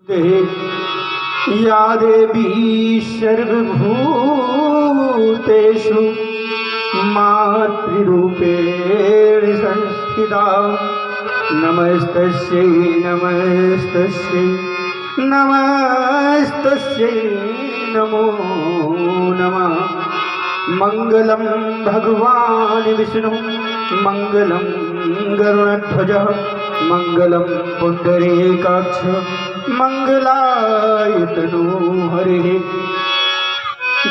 या देवी सर्वभूतेषु मातृरूपेण संस्थिता नमस्तस्यै नमस्तस्यै नमस्तस्यै नमो नमः। मंगलम भगवान् विष्णु मंगलम गरुड़ध्वजः मंगलम पुंडरीकाक्ष मंगलाय तनु हरिः।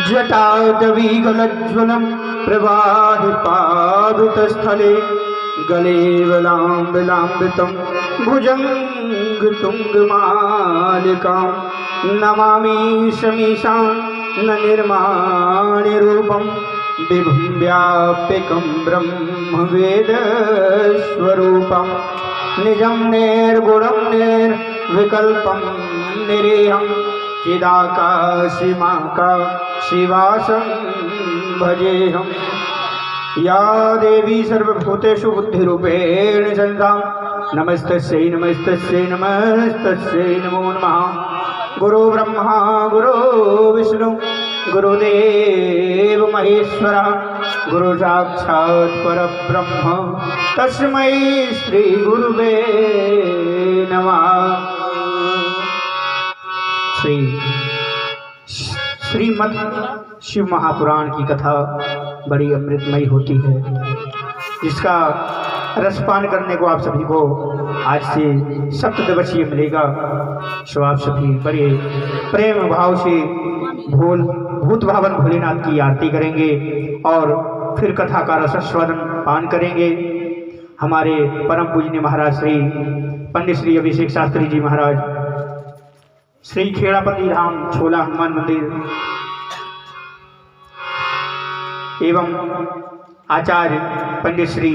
जटाटवीगलज्ज्वलं प्रवाहिपादुतस्थले गले वलाम्बलाम्बितं भुजङ्गतुङ्गमालिकां नमामि शमीशां न निर्माणरूपं विभुं व्याप्यकं ब्रह्मवेदस्वरूपं निजं निर्गुणं निर्विकल्पं निरीहं चिदाकाशिमाकाशिवासं भजेऽहम्। या देवी सर्वभूतेषु बुद्धिरूपेण संस्थिता नमस्तस्यै नमस्तस्यै नमस्तस्यै नमो नमः। गुरु ब्रह्मा गुरु विष्णु गुरुदेव महेश्वरा गुरु साक्षात् परब्रह्म तस्मै श्री गुरुवे नमः। श्रीमद् शिव महापुराण की कथा बड़ी अमृतमयी होती है, जिसका रसपान करने को आप सभी को आज से सप्तदिवसीय मिलेगा। सो आप सभी बड़े प्रेम भाव से भूत भावन भोलेनाथ की आरती करेंगे और फिर कथा का रसस्वादन पान करेंगे। हमारे परम पूजनीय महाराज श्री पंडित श्री अभिषेक शास्त्री जी महाराज, श्री खेड़ापति धाम छोला हनुमान मंदिर एवं आचार्य पंडित श्री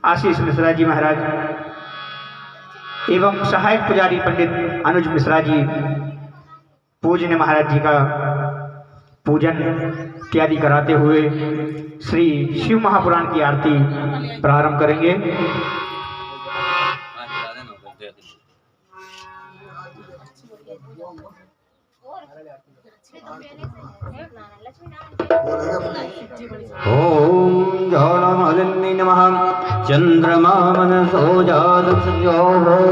आशीष मिश्रा जी महाराज एवं सहायक पुजारी पंडित अनुज मिश्रा जी पूजनीय महाराज जी का पूजन इत्यादि कराते हुए श्री शिव महापुराण की आरती प्रारंभ करेंगे। ओम ज्वालामालिन्ये नमः। चंद्रमा मनसो जातस्य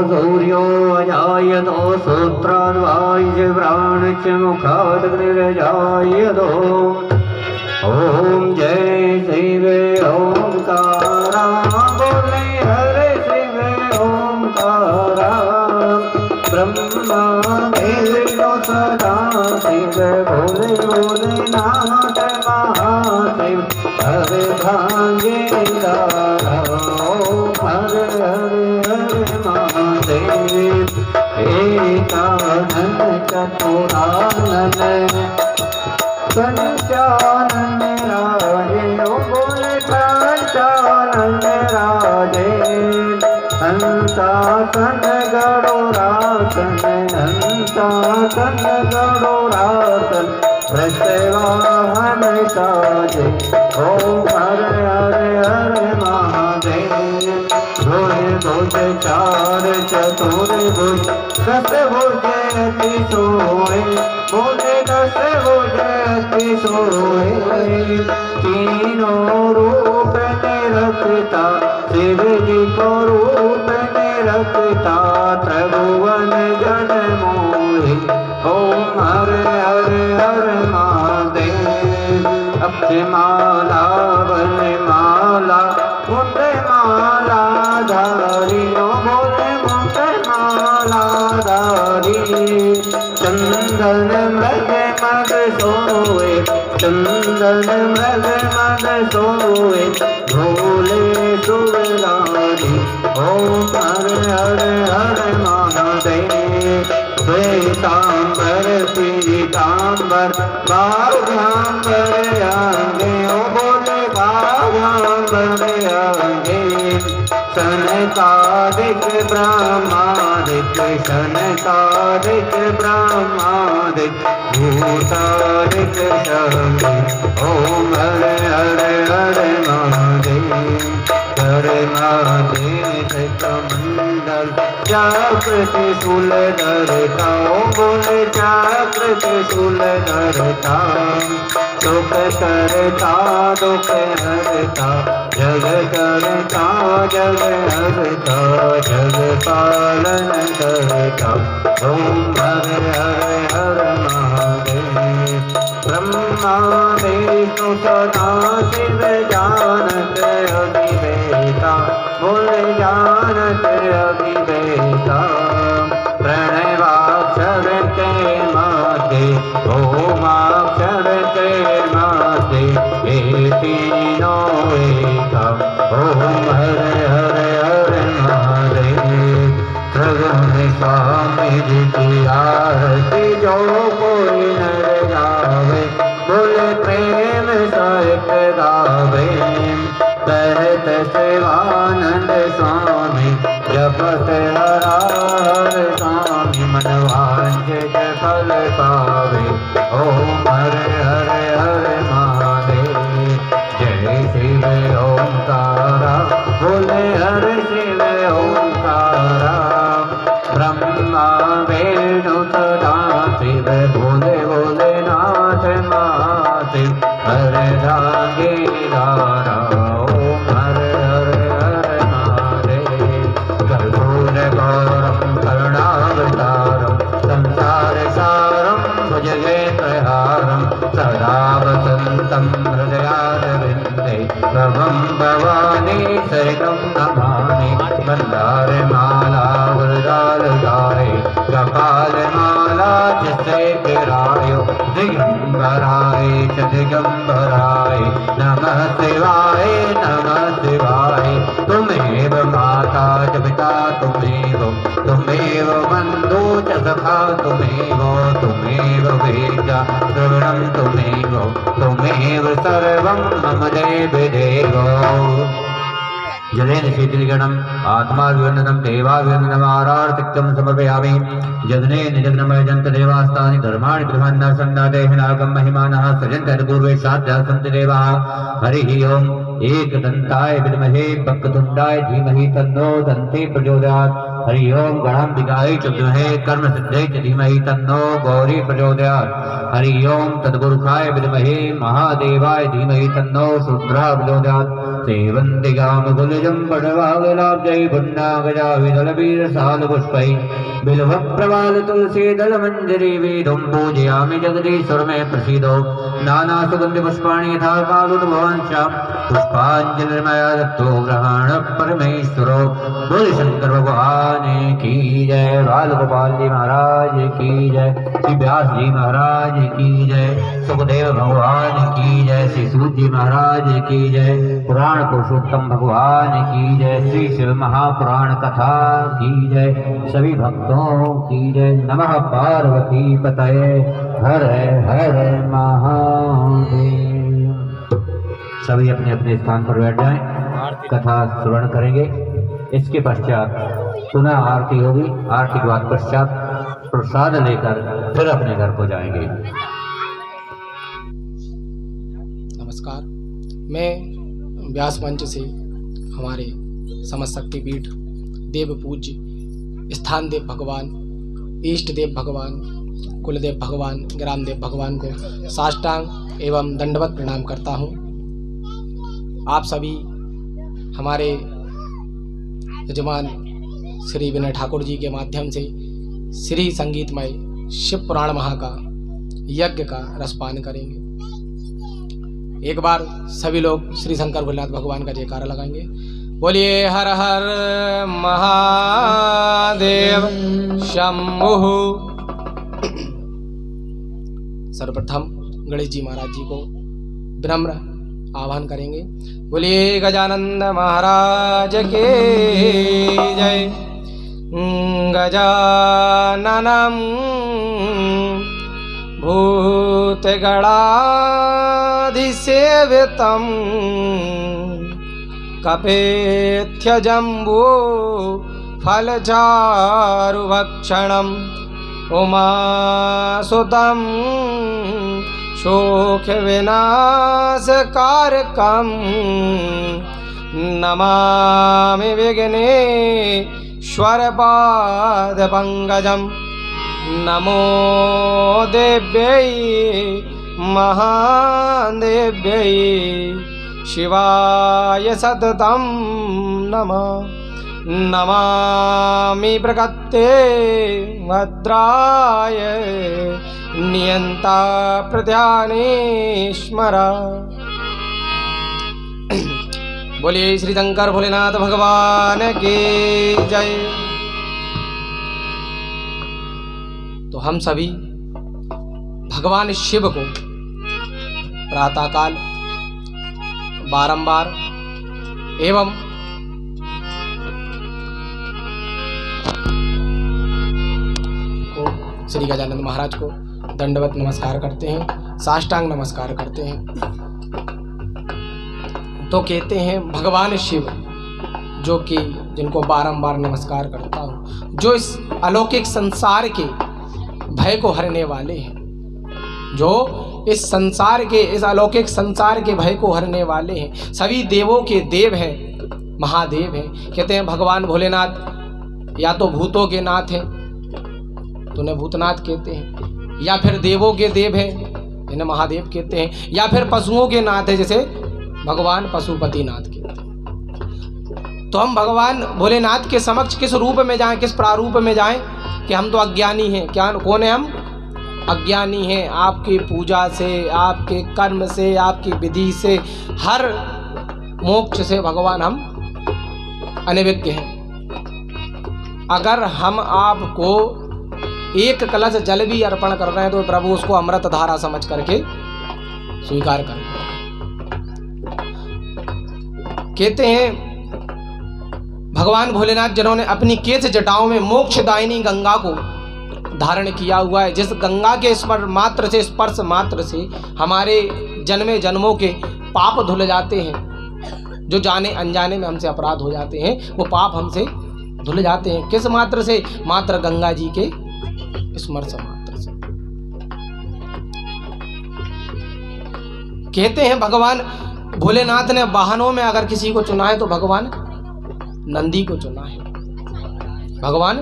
सूर्यो अजायतो सूत्राद्वायुः प्राणस्य मुखात् अग्निर्जायतो। ओम जय शिव ओंकारा बोले हरे शिव ओंकारा ब्रह्मा देवो सदा शिव बोले बोले नाथ महादेव हरे भांगे हरे हरे हरे महादेव एकानन चतुरानन पंचानन राजे ओ बोले पंचानन राजे हंसासन गरुड़ासन हंसासन गरुड़ासन वृषवाहन साजे। ओम हरे हरे हरे महादेव। भुज भुज चार चतुर्भुज दस भुज अति सोए बोले दस भुज अति सोए। तीनों रूप निरखता शिव जी को रूप निरखता त्रिभुवन जन मोहे। ओम हरे हरे हरे महादेव। अक्षमाला वनमाला मुंड माला धारी ओ बोले मुंड माला धारी। चंदन मृग मद सोए चंदन मृग मद सोए भोले सुरारी। ओम हरे हरे हरे महादेव। श्वेतांबर पीतांबर बाघांबर आगे ओ बोले बाघांबर आगे। सनकादिक ब्रह्मादिक सनकादिक ब्रह्मादिक भूतादिक शक्ति। ओम हरे हरे हरे महादेव हरे महादेव। नल चक्र त्रिशूल धरता मूल चक्र त्रिशूल धरता सुख करता दुख हरता जग करता जग हरता जग पालन करता ओम हर हर हर महादेव ब्रह्मा विष्णु सदा शिव जानत अभिवेता मूल जानत अभिवेता प्रणवाक्षर के माते ओमाक्षर के माते ये तीनों एका ओम हर हर हर महादेव प्रभु स्वामी जी की आरती जो कोई नर गावे बोले प्रेम सहित गावे कहत शिवानंद स्वामी जपत हर हर स्वामी मन वांछित फल पावे ओम हर हर हर महादेव जय शिव ओंकारा बोले हर शिव ओंकारा ब्रह्मा विष्णु सदा शिव भोले भोले नाथ महादेव हर रागे दारा ओम हर हर हर महादेव कर्पूर गौरम करुणावतारम संसार सारम भुजगेन्द्रहारम सदा वसंतम हृदयारविंदे भवं भवानी सहितं नमामि मंदार माला वरदाल गाय कपाल माला जिसे गिरायो दिगंबराय च दिगंबराय नमः शिवाय तुमेव माता च पिता तुमेव बन्धु च सखा तुमेव वेदा द्रविणं तुमेव सर्वं मम देवदेवो जलेन शीतलिगणम् आत्माभिवन्दनं देवाभिवन्दनम् आरार्तिक्यं समर्पयामि जगने निजग्नमयजन्त देवास्तानि धर्माणि गृहान्नासन्नादेहिनागं महिमानः सजन्त पूर्वे साध्याः सन्ति देवाः हरिः ओम् एकदन्ताय विद्महे वक्रतुण्डाय धीमहि तन्नो दन्ति प्रचोदयात् हरि ओम गणाम्बिकायै च विद्महे कर्मसिद्ध्यै च धीमहि तन्नो गौरी प्रचोदयात् हरि ओम तद्गुरुखाय विद्महे महादेवाय धीमहि तन्नो रुद्रः प्रचोदयात् सेवन्तिकामकुलजं पटवागलाब्जै पुण्डागजाविदलवीरसालपुष्पै बिल्वप्रवालतुलसीदलमञ्जरी वेदं पूजयामि जगदीश्वर मे प्रसीदो नानासुगन्धिपुष्पाणि यथा कालोद्भवांश्च पुष्पाञ्जलिर्मया दत्तो ग्रहण परमेश्वरो बोल शंकर भगवान की जय बाल गोपाल जी महाराज की जय श्री व्यास जी महाराज की जय सुखदेव भगवान की जय श्री सूत जी महाराज की जय पुराण पुरुषोत्तम भगवान की जय श्री शिव महापुराण कथा की जय सभी भक्तों की जय नमः पार्वती पतये हर हर महादेव। सभी अपने अपने स्थान पर बैठ जाएं, कथा श्रवण करेंगे। इसके पश्चात पुनः आरती होगी। आरती के बाद पश्चात प्रसाद लेकर फिर अपने घर को जाएंगे। नमस्कार, मैं व्यास मंच से हमारे समस्त शक्तिपीठ देव पूज्य स्थान देव भगवान, इष्ट देव भगवान, कुलदेव भगवान, ग्राम देव भगवान को साष्टांग एवं दंडवत प्रणाम करता हूँ। आप सभी हमारे यजमान श्री विनय ठाकुर जी के माध्यम से श्री संगीतमय शिव पुराण महा का यज्ञ का रसपान करेंगे। एक बार सभी लोग श्री शंकर भोलेनाथ भगवान का जयकारा लगाएंगे। बोलिए हर हर महादेव शंभु। सर्वप्रथम गणेश जी महाराज जी को विनम्र आह्वान करेंगे। बोलिए गजानंद महाराज के जय। गजाननं भूतगणाधिसेवितं कपेत्यजम्बो फलचारुभक्षणम् उमासुतं शोकविनाशकारकं नमामि विघ्नेश्वरं स्वरपादपङ्कजं नमो देव्यै महादेव्यै शिवाय सततं नमः। नमामि प्रकृते भद्राय नियंता प्रध्यानेश्वरा। बोलिए श्री शंकर भोलेनाथ भगवान की जय। तो हम सभी भगवान शिव को प्रातःकाल बारंबार एवं श्री गजानंद महाराज को दंडवत नमस्कार करते हैं, साष्टांग नमस्कार करते हैं। तो कहते हैं भगवान शिव जो कि जिनको बारंबार नमस्कार करता हूँ, जो इस अलौकिक संसार के भय को हरने वाले हैं, जो इस संसार के इस अलौकिक संसार के भय को हरने वाले हैं, सभी देवों के देव हैं, महादेव हैं। कहते हैं भगवान भोलेनाथ या तो भूतों के नाथ हैं तो उन्हें भूतनाथ कहते हैं, या फिर देवों के देव हैं इन्हें महादेव कहते हैं, या फिर पशुओं के नाथ है जैसे भगवान पशुपतिनाथ कहते हैं। तो हम भगवान भोलेनाथ के समक्ष किस रूप में जाएं, किस प्रारूप में जाएं कि हम तो अज्ञानी हैं। क्या कौन है हम? अज्ञानी हैं। आपकी पूजा से, आपके कर्म से, आपकी विधि से, हर मोक्ष से भगवान हम अनभिज्ञ हैं। अगर हम आपको एक कलश जल भी अर्पण कर रहे हैं तो प्रभु उसको अमृत धारा समझ करके स्वीकार करें। कहते हैं भगवान भोलेनाथ जिन्होंने अपनी केश जटाओं में मोक्षदायिनी गंगा को धारण किया हुआ है, जिस गंगा के स्पर्श मात्र से हमारे जन्मे जन्मों के पाप धुल जाते हैं, जो जाने अनजाने में हमसे अपराध हो जाते हैं वो पाप हमसे धुल जाते हैं। किस मात्र से? मात्र गंगा जी के स्मरण मात्र से। कहते हैं भगवान भोलेनाथ ने वाहनों में अगर किसी को चुना है तो भगवान नंदी को चुना है। भगवान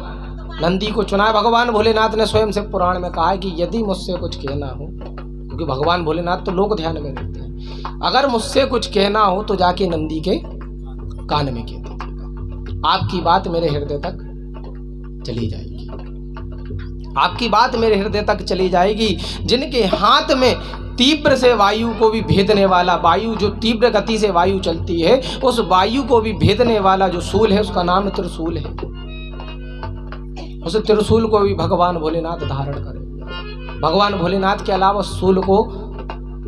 नंदी को चुना है। भगवान भोलेनाथ ने स्वयं शिव पुराण में कहा है कि यदि मुझसे कुछ कहना हो, क्योंकि भगवान भोलेनाथ तो लोक ध्यान में रहते हैं, अगर मुझसे कुछ कहना हो तो जाके नंदी के कान में कह दीजिएगा, आपकी बात मेरे हृदय तक चली जाएगी, आपकी बात मेरे हृदय तक चली जाएगी। जिनके हाथ में तीव्र से वायु को भी भेदने वाला, वायु जो तीव्र गति से वायु चलती है उस वायु को भी भेदने वाला जो शूल है उसका नाम त्रिशूल है। उस त्रिशूल को भी भगवान भोलेनाथ धारण करें। भगवान भोलेनाथ के अलावा शूल को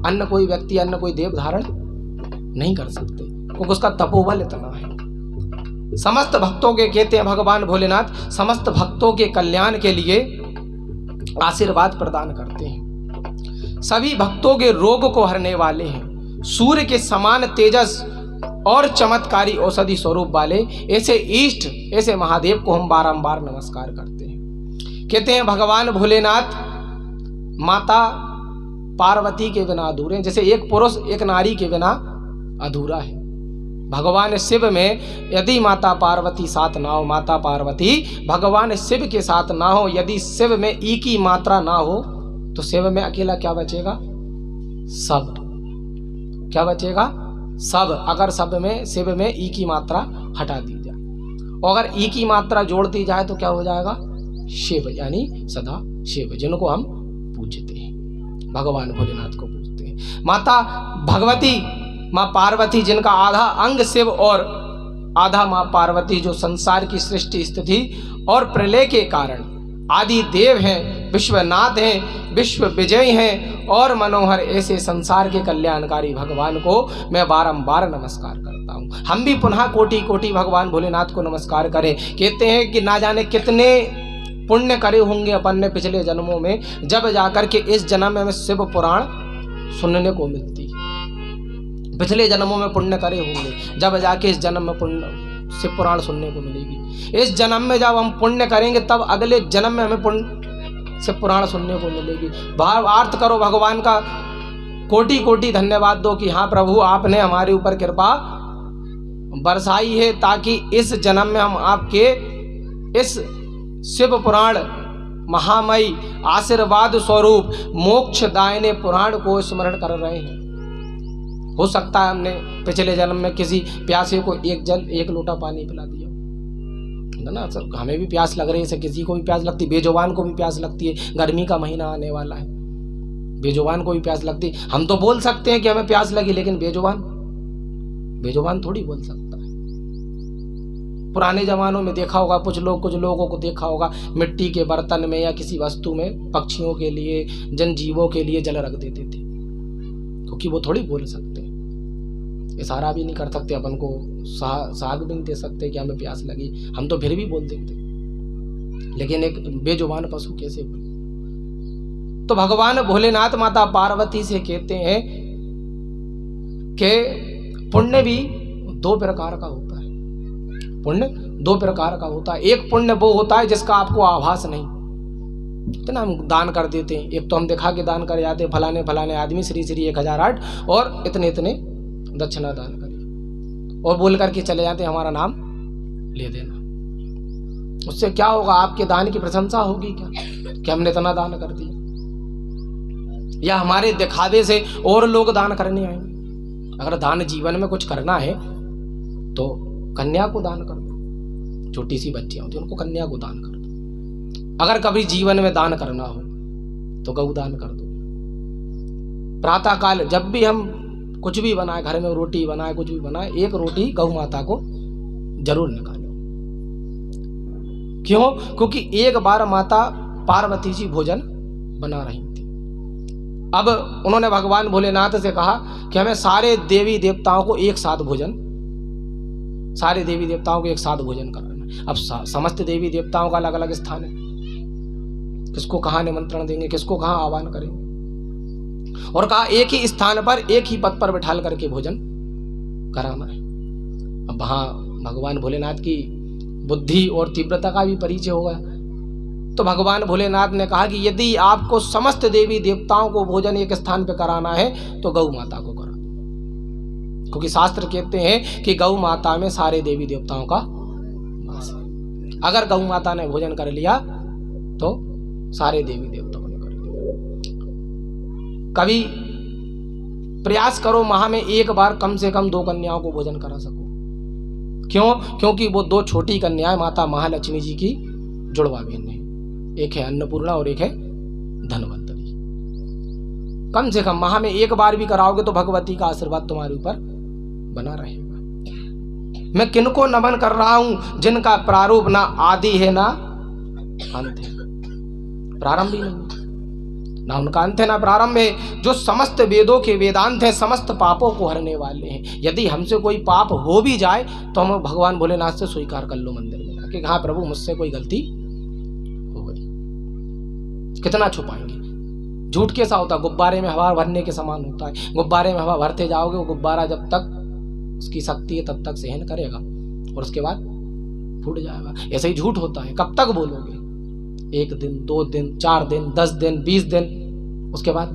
अन्य कोई व्यक्ति, अन्य कोई देव धारण नहीं कर सकते, क्योंकि उसका तपोबल इतना है। समस्त भक्तों के कहते हैं भगवान भोलेनाथ समस्त भक्तों के कल्याण के लिए आशीर्वाद प्रदान करते हैं। सभी भक्तों के रोग को हरने वाले हैं। सूर्य के समान तेजस और चमत्कारी औषधि स्वरूप वाले ऐसे इष्ट, ऐसे महादेव को हम बारंबार नमस्कार करते हैं। कहते हैं भगवान भोलेनाथ माता पार्वती के बिना अधूरे हैं, जैसे एक पुरुष एक नारी के बिना अधूरा है। भगवान शिव में यदि माता पार्वती साथ ना हो, माता पार्वती भगवान शिव के साथ ना हो, यदि शिव में ई की मात्रा ना हो तो शिव में अकेला क्या बचेगा? सब। क्या बचेगा? सब। अगर सब में शिव में ई की मात्रा हटा दी जाए और अगर ई की मात्रा जोड़ दी जाए तो क्या हो जाएगा? शिव, यानी सदा शिव, जिनको हम पूजते हैं, भगवान भोलेनाथ को पूजते हैं। माता भगवती माँ पार्वती जिनका आधा अंग शिव और आधा माँ पार्वती, जो संसार की सृष्टि स्थिति और प्रलय के कारण आदि देव हैं, विश्वनाथ हैं, विश्व विजय हैं और मनोहर ऐसे संसार के कल्याणकारी भगवान को मैं बारंबार नमस्कार करता हूँ। हम भी पुनः कोटि कोटि भगवान भोलेनाथ को नमस्कार करें। कहते हैं कि ना जाने कितने पुण्य करे होंगे अपन ने पिछले जन्मों में, जब जाकर के इस जन्म में हमें शिव पुराण सुनने को मिलती है। पिछले जन्मों में पुण्य करे होंगे, जब जाके इस जन्म में पुण्य शिव पुराण सुनने को मिलेगी। इस जन्म में जब हम पुण्य करेंगे तब अगले जन्म में हमें पुण्य शिव पुराण सुनने को मिलेगी। भावार्थ करो, भगवान का कोटि कोटि धन्यवाद दो कि हाँ प्रभु आपने हमारे ऊपर कृपा बरसाई है, ताकि इस जन्म में हम आपके इस शिव पुराण महामयी आशीर्वाद स्वरूप मोक्षदायिनी पुराण को स्मरण कर रहे हैं। हो सकता है हमने पिछले जन्म में किसी प्यासे को एक लोटा पानी पिला दिया ना। सब हमें भी प्यास लग रही है, किसी को भी प्यास लगती है, बेजुबान को भी प्यास लगती है। गर्मी का महीना आने वाला है, बेजुबान को भी प्यास लगती है। हम तो बोल सकते हैं कि हमें प्यास लगी, लेकिन बेजुबान थोड़ी बोल सकता है। पुराने जमानों में देखा होगा, कुछ लोगों को देखा होगा मिट्टी के बर्तन में या किसी वस्तु में पक्षियों के लिए, जनजीवों के लिए जल रख देते थे, क्योंकि वो थोड़ी बोल सकते हैं, इशारा भी नहीं कर सकते, अपन को साग भी नहीं दे सकते कि हमें प्यास लगी, हम तो फिर भी बोल देते। लेकिन एक बेजुबान पशु कैसे बोले? तो भगवान भोलेनाथ माता पार्वती से कहते हैं कि पुण्य भी दो प्रकार का होता है। पुण्य दो प्रकार का होता है। एक पुण्य वो होता है जिसका आपको आभास नहीं, इतना हम दान कर देते हैं। एक तो हम दिखा के दान कर जाते, फलाने फलाने आदमी श्री 1008 और इतने दक्षिणा दान करिए, और बोल करके चले जाते हमारा नाम ले देना। उससे क्या होगा? आपके दान की प्रशंसा होगी क्या कि हमने इतना दान कर दिया? या हमारे दिखावे से और लोग दान करने आएंगे? अगर दान जीवन में कुछ करना है तो कन्या को दान कर दो। छोटी सी बच्चियां होती हैं, उनको कन्या को दान कर दो। अगर कभी जीवन में दान करना हो तो गौ दान कर दो। प्रातः काल जब भी हम कुछ भी बनाए, घर में रोटी बनाए, कुछ भी बनाए, एक रोटी गौ माता को जरूर निकालो। क्यों? क्योंकि एक बार माता पार्वती जी भोजन बना रही थी। अब उन्होंने भगवान भोलेनाथ से कहा कि हमें सारे देवी देवताओं को एक साथ भोजन कराना है। अब समस्त देवी देवताओं का अलग अलग स्थान है, किसको कहाँ निमंत्रण देंगे, किसको कहाँ आह्वान करेंगे, और कहा एक ही स्थान पर, एक ही पद पर बिठाल करके भोजन कराना है। अब वहां भगवान भोलेनाथ की बुद्धि और तीव्रता का भी परिचय होगा। तो भगवान भोलेनाथ ने कहा कि यदि आपको समस्त देवी देवताओं को भोजन एक स्थान पर कराना है तो गौ माता को करा, क्योंकि शास्त्र कहते हैं कि गौ माता में सारे देवी देवताओं का वास है। अगर गौ माता ने भोजन कर लिया तो सारे देवी देवताओं ने कर लिया। कभी प्रयास करो माह में एक बार कम से कम 2 कन्याओं को भोजन करा सको। क्यों? क्योंकि वो 2 छोटी कन्याएं माता महालक्ष्मी जी की जुड़वा बहन है, एक है अन्नपूर्णा और एक है धनवंतरी। कम से कम माह में एक बार भी कराओगे तो भगवती का आशीर्वाद तुम्हारे ऊपर बना रहेगा। मैं किनको नमन कर रहा हूं? जिनका प्रारूप ना आदि है ना अंत है, प्रारंभ ही नहीं, ना उनका अंत है ना प्रारंभ है। जो समस्त वेदों के वेदांत हैं, समस्त पापों को हरने वाले हैं। यदि हमसे कोई पाप हो भी जाए तो हम भगवान भोलेनाथ से स्वीकार कर लो मंदिर में जाके, हाँ प्रभु मुझसे कोई गलती हो गई। कितना छुपाएंगे? झूठ कैसा होता है? गुब्बारे में हवा भरने के समान होता है। गुब्बारे में हवा भरते जाओगे, वो गुब्बारा जब तक उसकी शक्ति है तब तक सहन करेगा और उसके बाद फूट जाएगा। ऐसे ही झूठ होता है। कब तक बोलोगे? 1 दिन, 2 दिन, 4 दिन, 10 दिन, 20 दिन, उसके बाद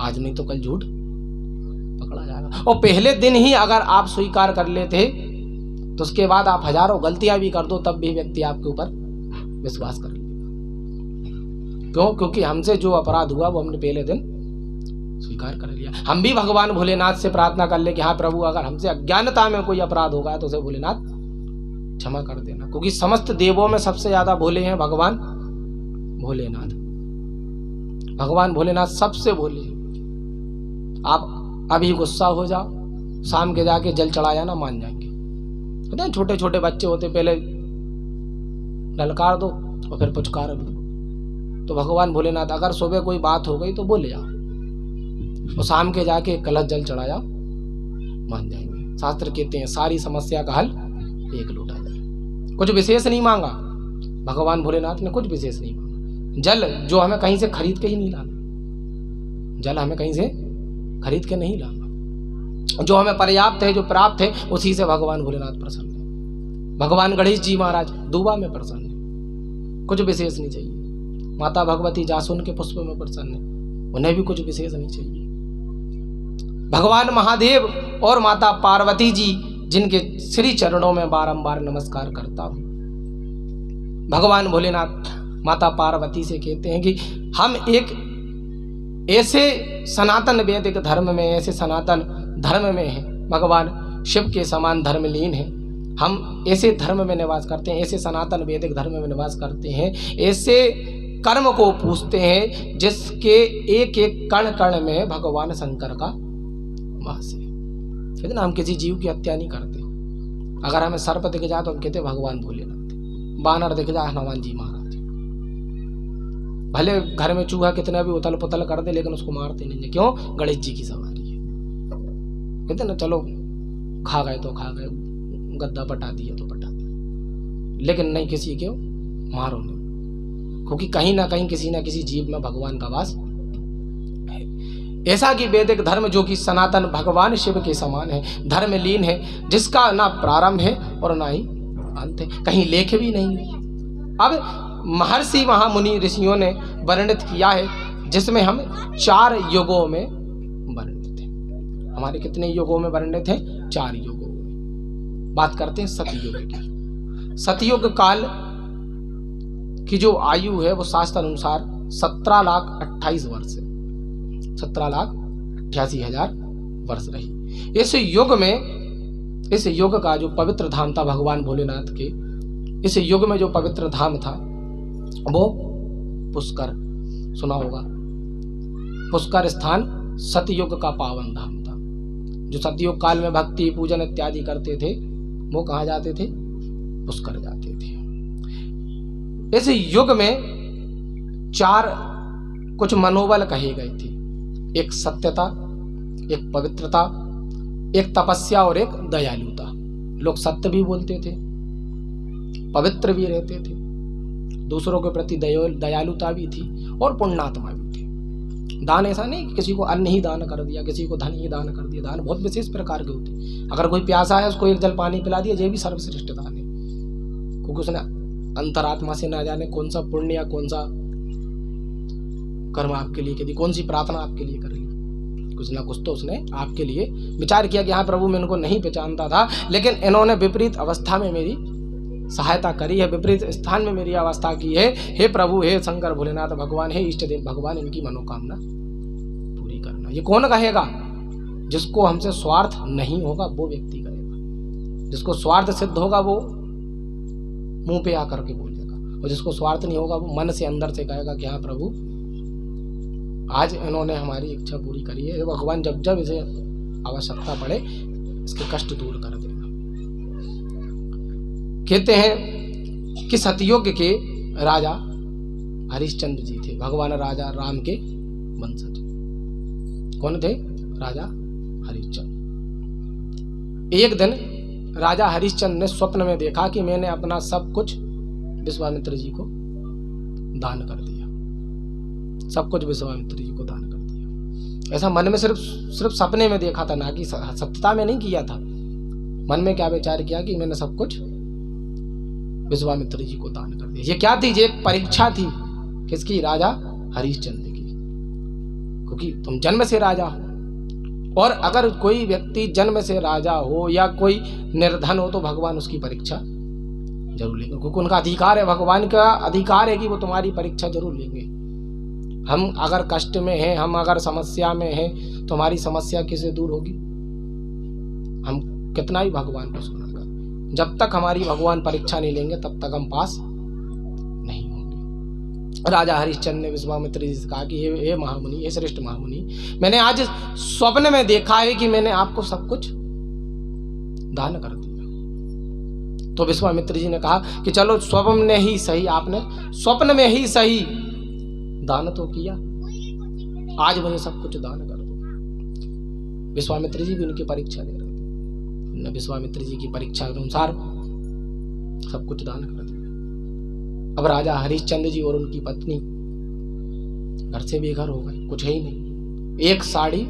आज नहीं तो कल झूठ पकड़ा जाएगा। और पहले दिन ही अगर आप स्वीकार कर लेते तो उसके बाद आप हजारों गलतियां भी कर दो तब भी व्यक्ति आपके ऊपर विश्वास कर लेगा। क्यों? क्योंकि हमसे जो अपराध हुआ वो हमने पहले दिन स्वीकार कर लिया। हम भी भगवान भोलेनाथ से प्रार्थना कर ले कि हाँ प्रभु, अगर हमसे अज्ञानता में कोई अपराध होगा तो उसे भोलेनाथ क्षमा कर देना, क्योंकि समस्त देवों में सबसे ज्यादा भोले हैं भगवान भोलेनाथ। भगवान भोलेनाथ सबसे भोले हैं। आप अभी गुस्सा हो जाओ, शाम के जाके जल चढ़ा जाना, मान जाएंगे। पता है छोटे छोटे बच्चे होते, पहले ललकार दो और फिर पुचकार दो। तो भगवान भोलेनाथ अगर सुबह कोई बात हो गई तो बोले जाओ, और शाम के जाके कलश जल चढ़ा जाओ, मान जाएंगे। शास्त्र कहते हैं सारी समस्या का हल 1 लोटा जल। कुछ विशेष नहीं मांगा भगवान भोलेनाथ ने, कुछ विशेष नहीं मांगा। जल जो हमें कहीं से खरीद के ही नहीं लाना, जल हमें कहीं से खरीद के नहीं लाना, जो हमें पर्याप्त है, जो प्राप्त है, उसी से भगवान भोलेनाथ प्रसन्न है। भगवान गणेश जी महाराज दूबा में प्रसन्न है, कुछ विशेष नहीं चाहिए। माता भगवती जासुन के पुष्प में प्रसन्न है, उन्हें भी कुछ विशेष नहीं चाहिए। भगवान महादेव और माता पार्वती जी जिनके श्री चरणों में बारंबार नमस्कार करता हूं, भगवान भोलेनाथ माता पार्वती से कहते हैं कि हम एक ऐसे सनातन वैदिक धर्म में, ऐसे सनातन धर्म में हैं, भगवान शिव के समान धर्मलीन हैं। हम ऐसे धर्म में निवास करते हैं, ऐसे सनातन वैदिक धर्म में निवास करते हैं, ऐसे कर्म को पूछते हैं जिसके एक एक कण कण में भगवान शंकर का वास है। कहते ना, हम किसी जीव की हत्या नहीं करते। अगर हमें सर्प दिख जाए तो हम कहते भगवान भोलेनाथ, बानर दिख जाए हनुमान जी महाराज। भले घर में चूहा कितना भी उथल पुथल कर दे लेकिन उसको मारते नहीं है। क्यों? गणेश जी की सवारी है। कहते ना, चलो खा गए तो खा गए, गद्दा पटा दिया तो पटा दिया, लेकिन नहीं किसी को मारो नहीं, क्योंकि कहीं ना कहीं किसी ना किसी जीव में भगवान का वास है। ऐसा कि वैदिक धर्म जो कि सनातन भगवान शिव के समान है, धर्मलीन है, जिसका ना प्रारंभ है और ना ही अंत है, कहीं लेख भी नहीं है। अब महर्षि महामुनि ऋषियों ने वर्णित किया है, जिसमें हम 4 युगों में वर्णित हैं। हमारे कितने युगों में वर्णित हैं? 4 युगों में। बात करते हैं सतयुग की। सतयुग काल की जो आयु है वो शास्त्र अनुसार 17,28,000 वर्ष है। 17,88,000 वर्ष रही। इस युग में, इस युग का जो पवित्र धाम था भगवान भोलेनाथ के, इस युग में जो पवित्र धाम था वो पुष्कर, सुना होगा। पुष्कर स्थान सतयुग का पावन धाम था। जो सतयुग काल में भक्ति पूजन इत्यादि करते थे वो कहाँ जाते थे? पुष्कर जाते थे। इस युग में 4 कुछ मनोबल कहे गए थे। एक सत्यता, एक पवित्रता, एक तपस्या और एक दयालुता। लोग सत्य भी बोलते थे, पवित्र भी रहते थे, दूसरों के प्रति दयालुता भी थी और पुण्यात्मा भी थे। दान ऐसा नहीं कि किसी को अन्न ही दान कर दिया, किसी को धन ही दान कर दिया। दान बहुत विशेष प्रकार के होते। अगर कोई प्यासा है उसको 1 जल पानी पिला दिया, ये भी सर्वश्रेष्ठ दान है, क्योंकि उसने अंतरात्मा से ना जाने कौन सा पुण्य या कौन सा कर्म आपके लिए कर दी, कौन सी प्रार्थना आपके लिए कर ली। कुछ ना कुछ तो उसने आपके लिए विचार किया कि हाँ प्रभु, मैं इनको नहीं पहचानता था, लेकिन इन्होंने विपरीत अवस्था में मेरी सहायता करी है, विपरीत स्थान में मेरी अवस्था की है। हे प्रभु, हे शंकर भोलेनाथ भगवान, हे इष्ट देव भगवान, इनकी मनोकामना पूरी करना। ये कौन कहेगा? जिसको हमसे स्वार्थ नहीं होगा वो व्यक्ति करेगा। जिसको स्वार्थ सिद्ध होगा वो मुंह पे आकर के बोलेगा, और जिसको स्वार्थ नहीं होगा वो मन से अंदर से कहेगा कि हाँ प्रभु, आज इन्होंने हमारी इच्छा पूरी करी है, भगवान जब जब इसे आवश्यकता पड़े इसके कष्ट दूर कर देना। कहते हैं कि सतयुग के राजा हरिश्चंद्र जी थे, भगवान राजा राम के वंशज। कौन थे? राजा हरिश्चंद्र। एक दिन राजा हरिश्चंद्र ने स्वप्न में देखा कि मैंने अपना सब कुछ विश्वामित्र जी को दान कर दिया, सब कुछ विश्वामित्र जी को दान कर दिया। ऐसा मन में सिर्फ सपने में देखा था, ना कि सत्यता में नहीं किया था। मन में क्या विचार किया कि मैंने सब कुछ विश्वामित्र जी को दान कर दिया। ये क्या थी? ये एक परीक्षा थी। किसकी? राजा हरिश्चंद्र की। क्योंकि तुम जन्म से राजा हो, और अगर कोई व्यक्ति जन्म से राजा हो या कोई निर्धन हो तो भगवान उसकी परीक्षा जरूर लेंगे, क्योंकि उनका अधिकार है, भगवान का अधिकार है कि वो तुम्हारी परीक्षा जरूर लेंगे। हम अगर कष्ट में हैं, हम अगर समस्या में हैं, तो हमारी समस्या किससे दूर होगी? हम कितना ही भगवान को सुनागा, जब तक हमारी भगवान परीक्षा नहीं लेंगे तब तक हम पास नहीं होंगे। राजा हरिश्चंद्र ने विश्वामित्र जी से कहा कि हे महामुनि, हे श्रेष्ठ महामुनि, मैंने आज स्वप्न में देखा है कि मैंने आपको सब कुछ दान कर दिया। तो विश्वामित्र जी ने कहा कि चलो स्वप्न में ही सही, आपने स्वप्न में ही सही दान तो किया, आज मुझे सब कुछ दान कर दो। विश्वामित्र जी भी उनकी परीक्षा ले रहे थे। विश्वामित्र जी की परीक्षा के अनुसार सब कुछ दान कर दिया। अब राजा हरिश्चंद्र जी और उनकी पत्नी घर से बेघर हो गए, कुछ है ही नहीं। एक साड़ी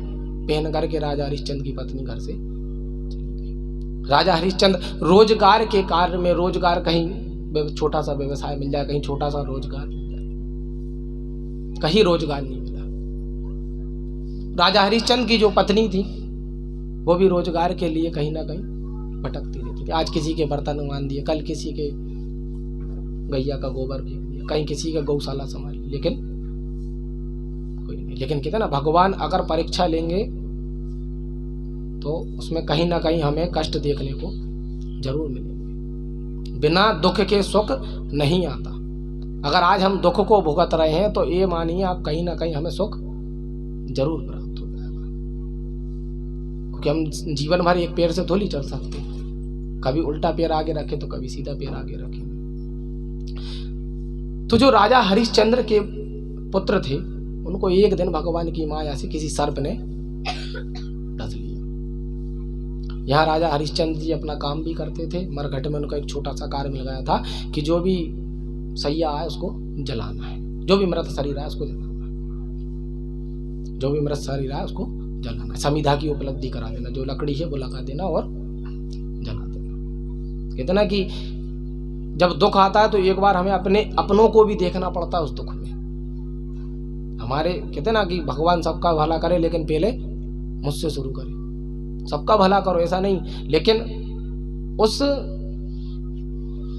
पहन करके राजा हरिश्चंद्र की पत्नी घर से चली गई। राजा हरिश्चंद्र रोजगार के कार्य में, रोजगार कहीं छोटा सा व्यवसाय मिल जाए, कहीं छोटा सा रोजगार मिल जाए, कहीं रोजगार नहीं मिला। राजा हरिश्चंद्र की जो पत्नी थी वो भी रोजगार के लिए कहीं ना कहीं भटकती रहती थी। आज किसी के बर्तन मान दिए, कल किसी के गैया का गोबर फेंक दिया, कहीं किसी का गौशाला संभाल, लेकिन कोई नहीं। लेकिन कहते ना भगवान अगर परीक्षा लेंगे तो उसमें कहीं ना कहीं हमें कष्ट देखने को जरूर मिलेंगे। बिना दुख के सुख नहीं आता। अगर आज हम दुख को भुगत रहे हैं तो ये मानिए आप कहीं ना कहीं हमें सुख जरूर प्राप्त हो जाएगा, क्योंकि हम जीवन भर एक पैर से थोड़ी चल सकते हैं। कभी उल्टा पैर आगे रखे तो कभी सीधा पैर आगे रखे। तो जो राजा हरिश्चंद्र के पुत्र थे उनको एक दिन भगवान की माया से किसी सर्प ने डस लिया। यहाँ राजा हरिश्चंद्र जी अपना काम भी करते थे। मरघट में उनका एक छोटा सा कार्य मिल गया था कि जो भी सैया है उसको जलाना है, जो भी मृत शरीर है उसको जलाना है, जो भी मृत शरीर है उसको जलाना है। समिधा की उपलब्धि करा देना, जो लकड़ी है वो लगा देना और जला देना। कहते ना कि जब दुख आता है तो एक बार हमें अपनों को भी देखना पड़ता है उस दुख में। हमारे कहते ना कि भगवान सबका भला करे लेकिन पहले मुझसे शुरू करे। सबका भला करो ऐसा नहीं, लेकिन उस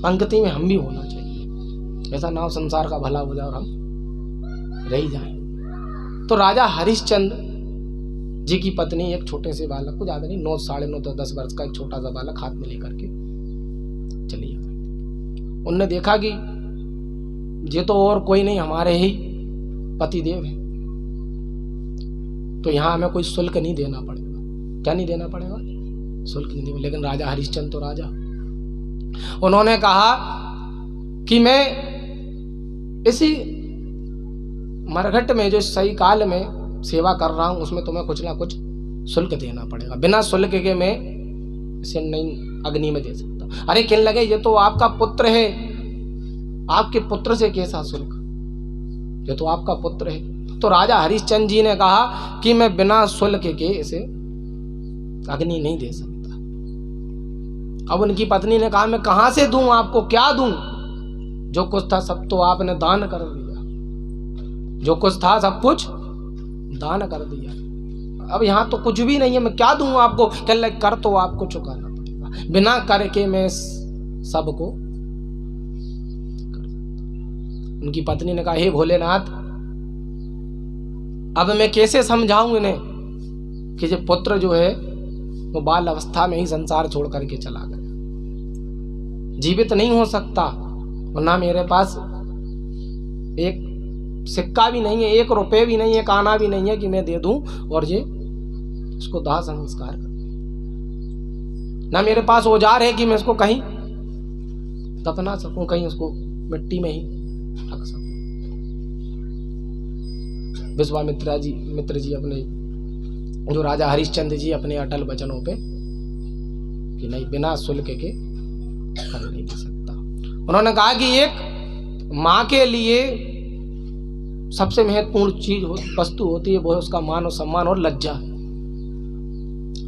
पंक्ति में हम भी होना चाहिए। ऐसा ना हो संसार का भला हो जाए और हम रह जाएं। तो राजा हरिश्चंद्र जी की पत्नी एक छोटे से बालक को, ज्यादा नहीं 9, 9.5, 10 वर्ष का एक छोटा सा बालक हाथ में लेकर के चली गई। उनने देखा कि ये तो और कोई नहीं हमारे ही पतिदेव है, तो यहाँ हमें कोई शुल्क नहीं देना पड़ेगा। क्या नहीं देना पड़ेगा? शुल्क नहीं देना। लेकिन राजा हरिश्चंद्र तो राजा, उन्होंने कहा कि मैं इसी मरघट में जो सही काल में सेवा कर रहा हूं उसमें तुम्हें कुछ ना कुछ शुल्क देना पड़ेगा। बिना शुल्क के मैं इसे नहीं अग्नि में दे सकता। अरे कहने लगे ये तो आपका पुत्र है, आपके पुत्र से कैसा शुल्क? ये तो आपका पुत्र है। तो राजा हरिश्चंद्र जी ने कहा कि मैं बिना शुल्क के इसे अग्नि नहीं दे सकता। अब उनकी पत्नी ने कहा मैं कहां से दूं आपको, क्या दूं? जो कुछ था सब तो आपने दान कर दिया, जो कुछ था सब कुछ दान कर दिया। अब यहाँ तो कुछ भी नहीं है, मैं क्या दूं आपको? कहने लगे कर तो आपको चुकाना पड़ेगा, बिना कर के मैं सबको। उनकी पत्नी ने कहा हे भोलेनाथ, अब मैं कैसे समझाऊं इन्हें कि ये पुत्र जो है वो बाल अवस्था में ही संसार छोड़ करके चला गया, जीवित नहीं हो सकता, और ना मेरे पास एक सिक्का भी नहीं है, 1 रुपये भी नहीं है, काना भी नहीं है कि मैं दे दूं और ये इसको दाह संस्कार कर। ना मेरे पास औजार है कि मैं इसको कहीं दफना सकूं, कहीं उसको मिट्टी में ही रख सकूं। विश्वामित्र जी अपने जो राजा हरिश्चंद्र जी अपने अटल वचनों पे कि नहीं बिना शुल्क के कर नहीं सकता। उन्होंने कहा कि एक माँ के लिए सबसे महत्वपूर्ण चीज वस्तु होती है वो है उसका मान और सम्मान और लज्जा।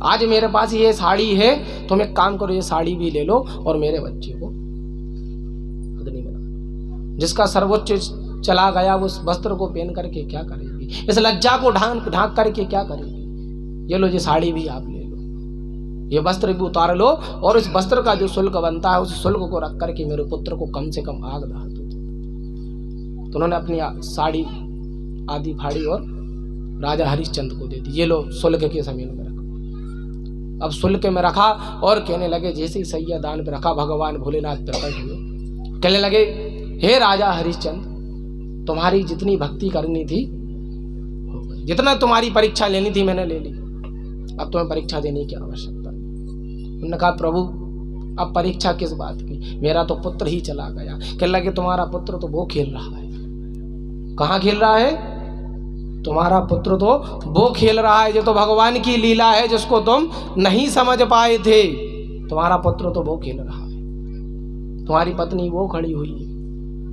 आज मेरे पास ये साड़ी है, तुम एक काम करो ये साड़ी भी ले लो और मेरे बच्चे को अग्नि में डालो। जिसका सर्वोच्च चला गया वो उस वस्त्र को पहन करके क्या करेगी? इस लज्जा को ढांक करके क्या करेगी? ये लो, ये साड़ी भी आप ले लो, ये वस्त्र भी उतार लो, और इस वस्त्र का जो शुल्क बनता है उस शुल्क को रख करके मेरे पुत्र को कम से कम आग डाल दो। तो उन्होंने अपनी साड़ी आदि फाड़ी और राजा हरिश्चंद्र को दे दी, ये लो शुल्क के जमीन में रखो। अब शुल्क में रखा और कहने लगे, जैसे ही सैया दान पे रखा भगवान भोलेनाथ प्रकट हुए, कहने लगे हे राजा हरिश्चंद्र, तुम्हारी जितनी भक्ति करनी थी हो गई, जितना तुम्हारी परीक्षा लेनी थी मैंने ले ली, अब तुम्हें परीक्षा देने की आवश्यकता नहीं। उन्होंने कहा प्रभु अब परीक्षा किस बात की, मेरा तो पुत्र ही चला गया। कहने लगे तुम्हारा पुत्र तो वो खेल रहा है। कहाँ खेल रहा है? तुम्हारा पुत्र तो वो खेल रहा है, जो तो भगवान की लीला है जिसको तुम नहीं समझ पाए थे। तुम्हारा पुत्र तो वो खेल रहा है, तुम्हारी पत्नी वो खड़ी हुई है।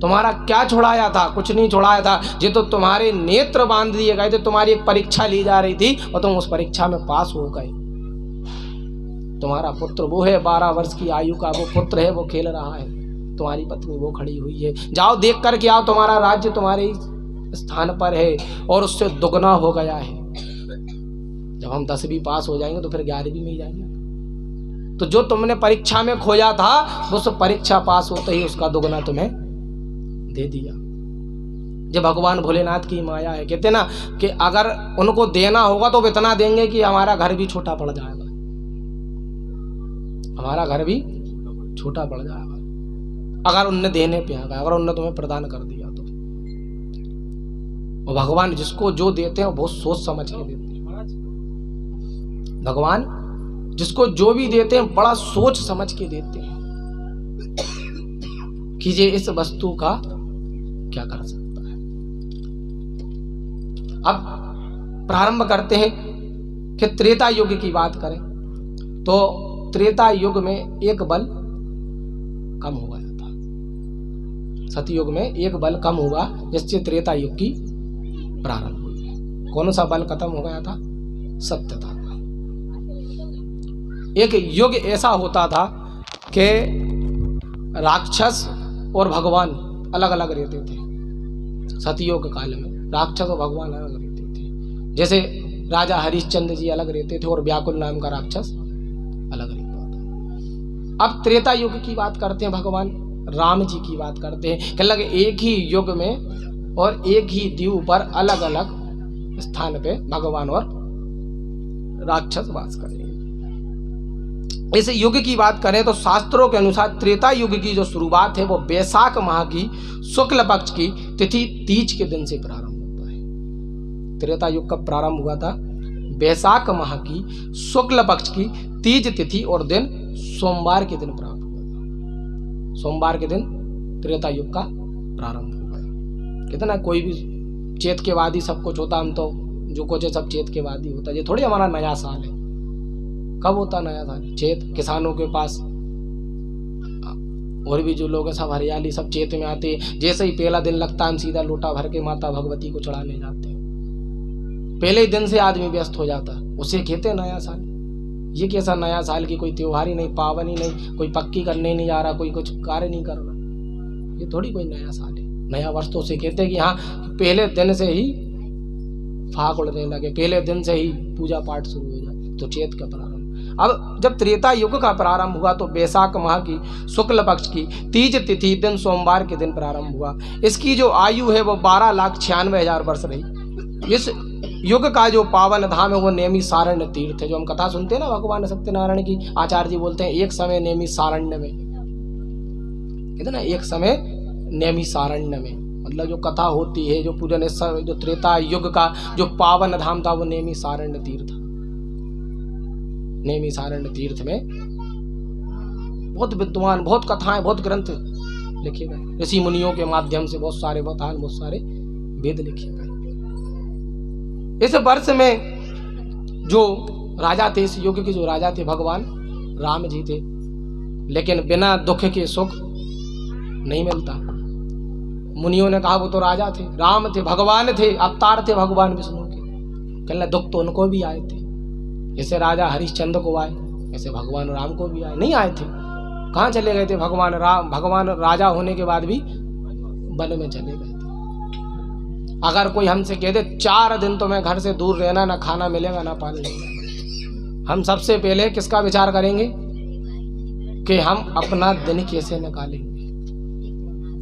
तुम्हारा क्या छुड़ाया था? कुछ नहीं छुड़ाया था, ये तो तुम्हारे नेत्र बांध दिए गए थे। तुम्हारी एक परीक्षा ली जा रही थी और तुम उस परीक्षा में पास हो गए। तुम्हारा पुत्र वो है, 12 वर्ष की आयु का वो पुत्र है, वो खेल रहा है, तुम्हारी पत्नी वो खड़ी हुई है। जाओ देख करके आओ, तुम्हारा राज्य तुम्हारे स्थान पर है और उससे दुगना हो गया है। जब हम 10वीं पास हो जाएंगे तो फिर 11वीं में ही जाएंगे। तो जो तुमने परीक्षा में खोया था वो सब परीक्षा पास होते ही उसका दुगना तुम्हें दे दिया। ये भगवान भोलेनाथ की माया है। कहते ना कि अगर उनको देना होगा तो वो इतना देंगे कि हमारा घर भी छोटा पड़ जाएगा, हमारा घर भी छोटा पड़ जाएगा अगर उनने देने पे आ गया, अगर उनने तुम्हें प्रदान कर दिया तो। और भगवान जिसको जो देते हैं वो बहुत सोच समझ के देते हैं। भगवान जिसको जो भी देते हैं बड़ा सोच समझ के देते हैं कि ये इस वस्तु का क्या कर सकता है। अब प्रारंभ करते हैं कि त्रेता युग की बात करें तो त्रेता युग में एक बल कम हो गया था, सतयुग में एक बल कम हुआ जिससे त्रेता युग की प्रारंभ हुई। कौन सा बल खत्म हो गया था? सत्यता का। एक युग ऐसा होता था कि राक्षस और भगवान अलग अलग रहते थे। सतयुग काल में राक्षस और भगवान अलग रहते थे। जैसे राजा हरिश्चंद्र जी अलग रहते थे और व्याकुल नाम का राक्षस अलग रहता था। अब त्रेता युग की बात करते हैं, भगवान राम जी की बात करते हैं कि लगे एक ही युग में और एक ही द्वीप पर अलग अलग स्थान पे भगवान और राक्षस वास करेंगे। इस युग की बात करें तो शास्त्रों के अनुसार त्रेता युग की जो शुरुआत है वो वैशाख माह की शुक्ल पक्ष की तिथि तीज के दिन से प्रारंभ होता है। त्रेता युग कब प्रारंभ हुआ था? वैशाख माह की शुक्ल पक्ष की तीज तिथि और दिन सोमवार के दिन प्रारंभ हुआ था। सोमवार के दिन त्रेता युग का प्रारंभ हुआ है। कितना कोई भी चैत के बाद ही सब कुछ होता, हम तो जो कुछ है सब चैत के बाद ही होता है। ये थोड़ी हमारा नया साल है। कब होता नया साल? चैत। किसानों के पास और भी जो लोग हैं सब हरियाली सब चैत में आते हैं। जैसे ही पहला दिन लगता है हम सीधा लोटा भर के माता भगवती को चढ़ाने जाते हैं। पहले ही दिन से आदमी व्यस्त हो जाता है, उसे कहते हैं नया साल। ये कैसा नया साल की कोई त्योहार ही नहीं, पावन ही नहीं, कोई पक्की करने नहीं जा रहा, कोई कुछ कार्य नहीं कर रहा, ये थोड़ी कोई नया साल है। नया वर्ष तो उसे कहते हैं कि हाँ पहले दिन से ही फाक उड़ने लगे, पहले दिन से ही पूजा पाठ शुरू हो जाए, तो चैत का प्रारंभ। अब जब त्रेता युग का प्रारंभ हुआ तो वैशाख माह की शुक्ल पक्ष की तीज तिथि दिन सोमवार के दिन प्रारंभ हुआ। इसकी जो आयु है वो 12,96,000 वर्ष रही। इस युग का जो पावन धाम है वो नेमी सारण्य तीर्थ है। जो हम कथा सुनते हैं ना भगवान सत्यनारायण की, आचार्य जी बोलते हैं एक समय नेमी सारण्य में, कहते ना एक समय नेमी सारण्य में, मतलब जो कथा होती है जो पूजन जो त्रेता युग का जो पावन धाम था वो नेमी सारण्य तीर्थ। नेमी सारण्य तीर्थ में बहुत विद्वान, बहुत कथाएं, बहुत ग्रंथ लिखे गए ऋषि मुनियों के माध्यम से, बहुत सारे वतान, बहुत सारे वेद लिखे गए। इस वर्ष में जो राजा थे, इस युग के जो राजा थे भगवान राम जी थे, लेकिन बिना दुख के सुख नहीं मिलता। मुनियों ने कहा वो तो राजा थे, राम थे, भगवान थे, अवतार थे भगवान विष्णु के, कहने दुख तो उनको भी आए थे। जैसे राजा हरिश्चंद्र को आए ऐसे भगवान राम को भी आए। नहीं आए थे, कहाँ चले गए थे भगवान राम? भगवान राजा होने के बाद भी वन में चले गए थे। अगर कोई हमसे कह दे 4 दिन तो मैं घर से दूर रहना, ना खाना मिलेगा ना पानी मिलेगा, हम सबसे पहले किसका विचार करेंगे कि हम अपना दिन कैसे निकालेंगे।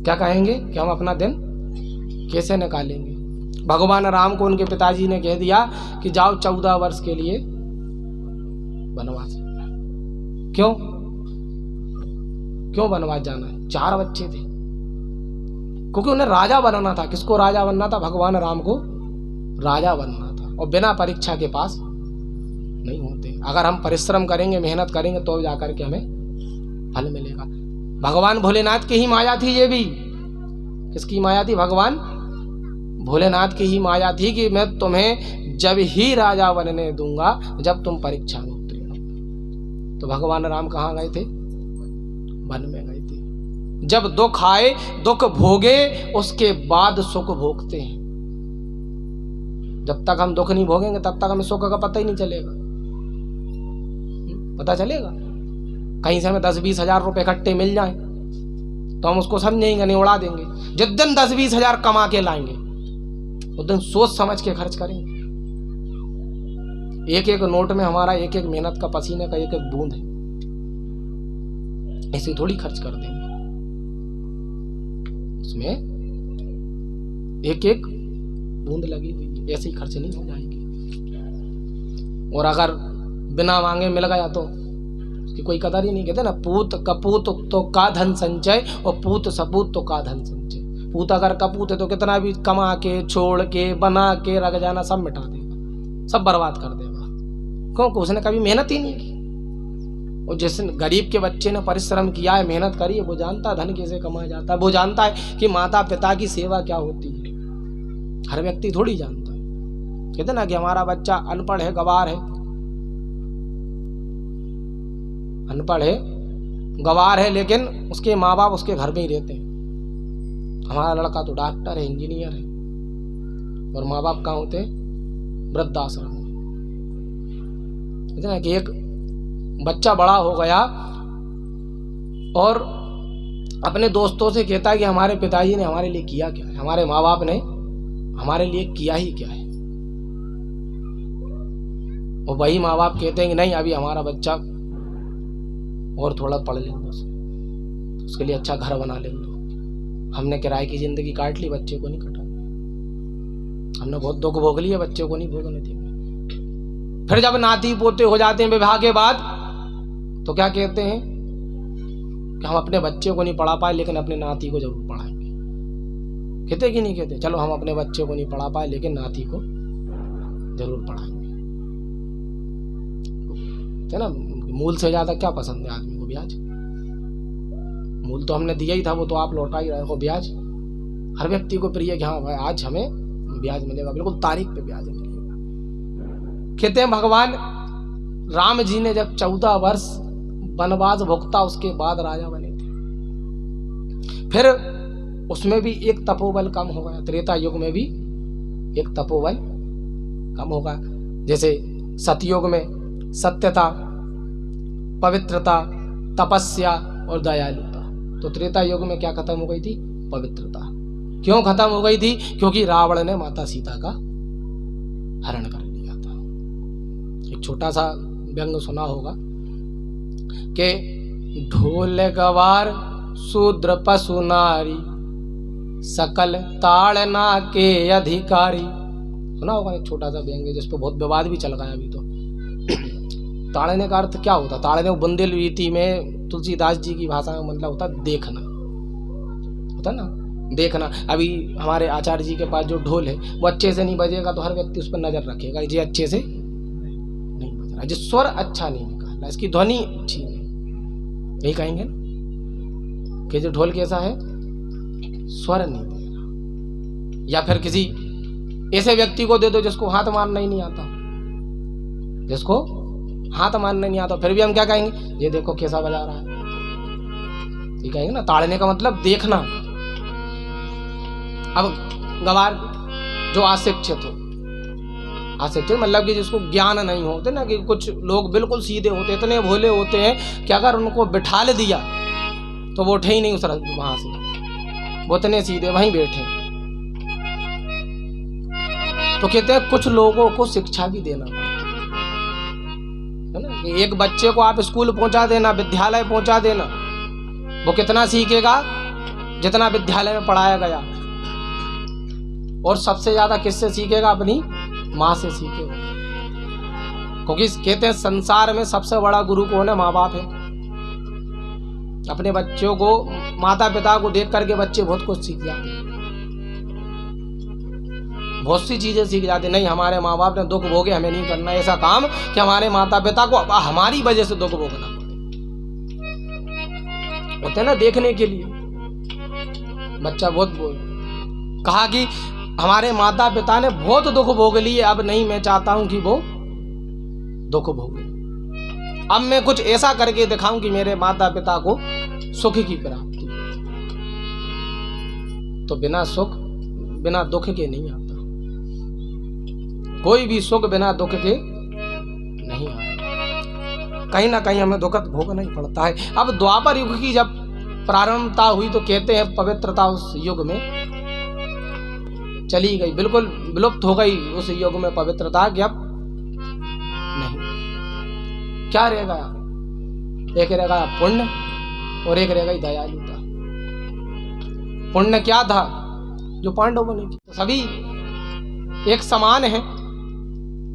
क्या कहेंगे कि हम अपना दिन कैसे निकालेंगे। भगवान राम को उनके पिताजी ने कह दिया कि जाओ 14 वर्ष के लिए वनवास। क्यों क्यों वनवास जाना है? 4 बच्चे थे, क्योंकि उन्हें राजा बनना था। किसको राजा बनना था? भगवान राम को राजा बनना था, और बिना परीक्षा के पास नहीं होते। अगर हम परिश्रम करेंगे, मेहनत करेंगे तो जाकर के हमें फल मिलेगा। भगवान भोलेनाथ की ही माया थी ये भी। किसकी माया थी? भगवान भोलेनाथ की ही माया थी कि मैं तुम्हें जब ही राजा बनने दूंगा जब तुम परीक्षा में उतरे। तो भगवान राम कहाँ गए थे? वन में गए थे। जब दुख आए, दुख भोगे, उसके बाद सुख भोगते हैं। जब तक हम दुख नहीं भोगेंगे तब तक हमें सुख का पता ही नहीं चलेगा। पता चलेगा? कहीं से हमें 10-20 हजार रुपए इकट्ठे मिल जाएं तो हम उसको समझेंगे नहीं, उड़ा देंगे। जिस दिन 10-20 हजार कमा के लाएंगे उस दिन सोच समझ के खर्च करेंगे। एक एक नोट में हमारा एक एक मेहनत का, पसीने का एक एक बूंद है, ऐसे थोड़ी खर्च कर देंगे। उसमें एक एक बूंद लगी हुई है, ऐसे ही खर्च नहीं हो जाएगी। और अगर बिना मांगे मिल गया तो उसकी कोई कदर ही नहीं। कहते ना, पूत कपूत तो का धन संचय और पूत सपूत तो का धन संचय। पूत अगर कपूत है तो कितना भी कमा के छोड़ के बना के रख जाना, सब मिटा देगा, सब बर्बाद कर देगा, क्योंकि उसने कभी मेहनत ही नहीं की। और जिस गरीब के बच्चे ने परिश्रम किया है, मेहनत करी है, वो जानता है धन कैसे कमाया जाता है, वो जानता है कि माता पिता की सेवा क्या होती है। हर व्यक्ति थोड़ी जानता है। कहते ना कि हमारा बच्चा अनपढ़ है, गवार है, अनपढ़ है गवार है, लेकिन उसके माँ बाप उसके घर में ही रहते हैं। हमारा लड़का तो डॉक्टर है, इंजीनियर है, और माँ बाप कहाँ होते हैं? वृद्धाश्रम में। कहते ना कि एक बच्चा बड़ा हो गया और अपने दोस्तों से कहता है कि हमारे पिताजी ने हमारे लिए किया क्या है, हमारे माँ बाप ने हमारे लिए किया ही क्या है। और वही माँ बाप कहते हैं कि नहीं, अभी हमारा बच्चा और थोड़ा पढ़ लें दो, उसके लिए अच्छा घर बना लें दो। हमने किराए की जिंदगी काट ली, बच्चे को नहीं कटा। हमने बहुत दुख भोग लिया, बच्चे को नहीं भोगने देंगे। फिर जब नाती पोते हो जाते हैं विवाह के बाद, तो क्या कहते हैं कि हम अपने बच्चे को नहीं पढ़ा पाए, लेकिन अपने नाती को जरूर पढ़ाएंगे। कहते कि नहीं कहते? चलो हम अपने बच्चे को नहीं पढ़ा पाए, लेकिन नाती को जरूर पढ़ाएंगे। है ना, मूल से ज्यादा क्या पसंद है आदमी को? ब्याज। मूल तो हमने दिया ही था, वो तो आप लौटा ही रहे हो। ब्याज हर व्यक्ति को प्रिय है कि हाँ भाई आज हमें ब्याज मिलेगा, बिल्कुल तारीख पे ब्याज मिलेगा। कहते हैं भगवान राम जी ने जब 14 वर्ष वनवास भुगता, उसके बाद राजा बने थे। फिर उसमें भी एक तपोबल कम हो गया, त्रेता युग में भी एक तपोबल कम होगा। जैसे सतयुग में सत्यता, पवित्रता, तपस्या और दयालुता, तो त्रेता युग में क्या खत्म हो गई थी? पवित्रता। क्यों खत्म हो गई थी? क्योंकि रावण ने माता सीता का हरण कर लिया था। एक छोटा सा व्यंग सुना होगा कि ढोल गवार शूद्र पशु नारी सकल ताड़ना के अधिकारी। सुना होगा, एक छोटा सा व्यंग जिस पर बहुत विवाद भी चल गया अभी तो। ताड़ने का अर्थ क्या होता? ताड़ने बुंदेलवीती में तुलसीदास जी की भाषा में मतलब होता देखना, होता ना, देखना। अभी हमारे आचार्य जी के पास जो ढोल है वो अच्छे से नहीं बजेगा तो हर व्यक्ति उस पर नजर रखेगा, ये अच्छे से नहीं बज रहा, जो स्वर अच्छा नहीं निकाला, इसकी ध्वनि अच्छी नहीं, यही कहेंगे ना कि जो ढोल कैसा है? स्वर नहीं दे रहा। या फिर किसी ऐसे व्यक्ति को दे दो जिसको हाथ मारना ही नहीं आता, जिसको हाथ मारना नहीं आता, फिर भी हम क्या कहेंगे? ये देखो कैसा बजा रहा है, ये कहेंगे ना। ताड़ने का मतलब देखना। अब गवार जो अशिक्षित हो, अशिक्षित मतलब कि जिसको ज्ञान नहीं होते ना, कि कुछ लोग बिल्कुल सीधे होते, इतने भोले होते हैं कि अगर उनको बिठा ले दिया तो वो उठे ही नहीं उस वहां से, वो इतने सीधे वहीं बैठे। तो कहते हैं कुछ लोगों को शिक्षा भी देना है ना। एक बच्चे को आप स्कूल पहुंचा देना, विद्यालय पहुंचा देना, वो कितना सीखेगा? जितना विद्यालय में पढ़ाया गया। और सबसे ज्यादा किससे सीखेगा? अपनी माँ से सीखेगा, क्योंकि कहते हैं संसार में सबसे बड़ा गुरु कौन है? माँ बाप है। अपने बच्चों को, माता पिता को देख करके बच्चे बहुत कुछ सीख जाते हैं, बहुत सी चीजें सीख जाते। नहीं, हमारे माँ बाप ने दुख भोगे, हमें नहीं करना ऐसा काम कि हमारे माता पिता को हमारी वजह से दुख भोगना पड़े। होते ना देखने के लिए बच्चा बहुत बोल कहा कि हमारे माता पिता ने बहुत दुख भोग लिए, अब नहीं मैं चाहता हूं कि वो दुख भोगे, अब मैं कुछ ऐसा करके दिखाऊं कि मेरे माता पिता को सुख की प्राप्ति। तो बिना सुख, बिना दुख के नहीं आता। कोई भी सुख बिना दुख के नहीं आता। कहीं ना कहीं हमें दुख भोगना ही पड़ता है। अब द्वापर युग की जब प्रारंभता हुई तो कहते हैं पवित्रता उस युग में चली गई, बिल्कुल विलुप्त हो गई उस युग में पवित्रता। कि अब नहीं, क्या रहेगा? एक रहेगा पुण्य और एक रहेगा दयालुता। पुण्य क्या था? जो पांडवों ने की। तो सभी एक समान है।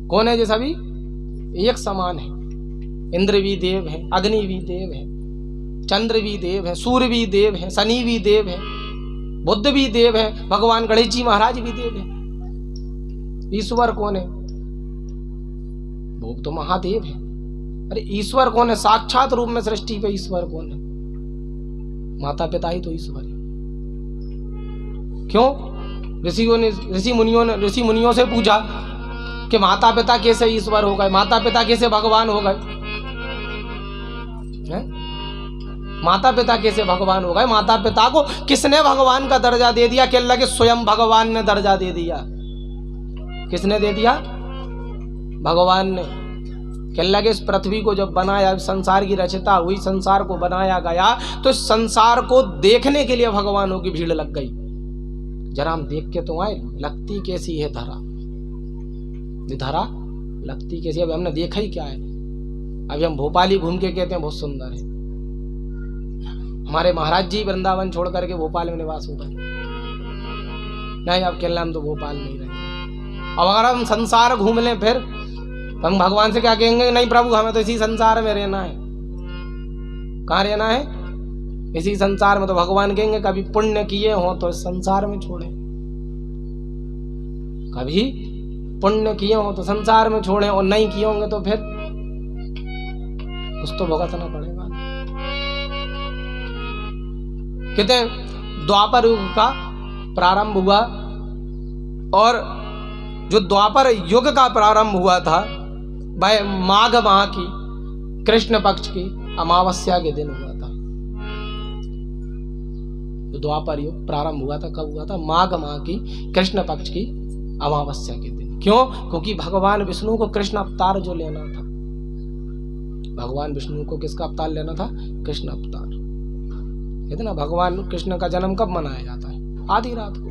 कौन है? जो सभी एक समान है। इंद्र भी देव है, अग्नि भी देव है, चंद्र भी देव है, सूर्य भी देव है, शनि भी देव है, बुद्ध भी देव है, भगवान गणेश जी महाराज भी देव है। ईश्वर कौन है? वो तो महादेव है। अरे ईश्वर कौन है? साक्षात रूप में सृष्टि पे ईश्वर कौन है? माता पिता ही तो ईश्वर है। क्यों? ऋषि मुनियों से पूछा कि माता पिता कैसे ईश्वर हो गए, माता पिता कैसे भगवान हो गए? माता पिता कैसे भगवान हो गए? माता पिता को किसने भगवान का दर्जा दे दिया? क्या लगे स्वयं भगवान ने दर्जा दे दिया। किसने दे दिया? भगवान ने। क्या लगे इस पृथ्वी को जब बनाया, संसार की रचना हुई, संसार को बनाया गया, तो इस संसार को देखने के लिए भगवानों की भीड़ लग गई। जरा हम देख के तो आए, लगती कैसी है धरा। धरा लगती कैसी? अभी हमने देखा ही क्या है। अभी हम भोपाली घूम के कहते हैं बहुत सुंदर है। हमारे महाराज जी वृंदावन छोड़ करके भोपाल में निवास हो गए। नहीं, अब केरला हम तो भोपाल में ही रहते। अब अगर हम संसार घूम लें फिर हम भगवान से क्या कहेंगे? नहीं प्रभु, हमें तो इसी संसार में रहना है। कहाँ रहना है? इसी संसार में। तो भगवान कहेंगे कभी पुण्य किए हो तो इस संसार में छोड़ें, कभी पुण्य किए हो तो संसार में छोड़ें, और नहीं किए होंगे तो फिर कुछ तो भुगतना पड़ेगा। कहते हैं द्वापर युग का प्रारंभ हुआ, और जो द्वापर युग का प्रारंभ हुआ था वह माघ माह की कृष्ण पक्ष की अमावस्या के दिन हुआ था। तो द्वापर युग प्रारंभ हुआ था, कब हुआ था? माघ माह की कृष्ण पक्ष की अमावस्या के दिन। क्यों? क्योंकि भगवान विष्णु को कृष्ण अवतार जो लेना था, भगवान विष्णु को किसका अवतार लेना था? कृष्ण अवतार। कहते ना भगवान कृष्ण का जन्म कब मनाया जाता है? आधी रात को,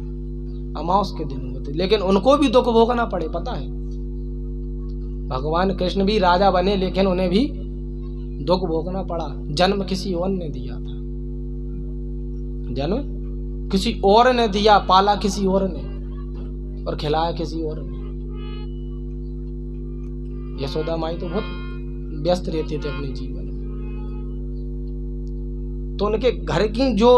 अमावस के दिन हुए थे। लेकिन उनको भी दुख भोगना पड़े, पता है? भगवान कृष्ण भी राजा बने लेकिन उन्हें भी दुख भोगना पड़ा। जन्म किसी और ने दिया था, जन्म किसी और ने दिया, पाला किसी और ने और खिलाया किसी और ने। यशोदा माई तो बहुत व्यस्त रहते थे अपने जीवन में, तो उनके घर की जो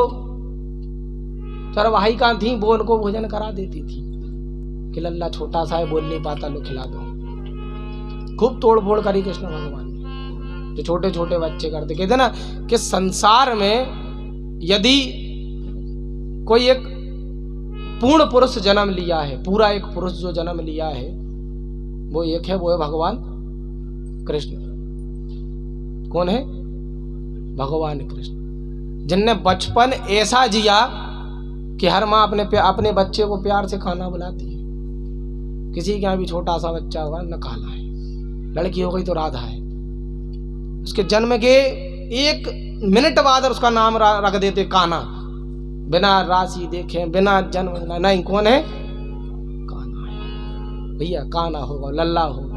चरवाहिका थी वो उनको भोजन करा देती थी कि लल्ला छोटा सा है, बोल नहीं पाता, लो खिला दो। खूब तोड़ फोड़ करी कृष्ण भगवान ने, जो छोटे छोटे बच्चे करते। कहते ना कि संसार में यदि कोई एक पूर्ण पुरुष जन्म लिया है, पूरा एक पुरुष जो जन्म लिया है वो एक है, वो है भगवान कृष्ण। कौन है? भगवान कृष्ण, जिनने बचपन ऐसा जिया कि हर माँ अपने बच्चे को प्यार से खाना बुलाती है। किसी के यहाँ भी छोटा सा बच्चा होगा न काला है, लड़की हो गई तो राधा है, उसके जन्म के 1 मिनट बाद उसका नाम रख देते कान्हा, बिना राशि देखे, बिना जन्म। नहीं, कौन है? कान्हा है भैया, कान्हा होगा, लल्ला होगा,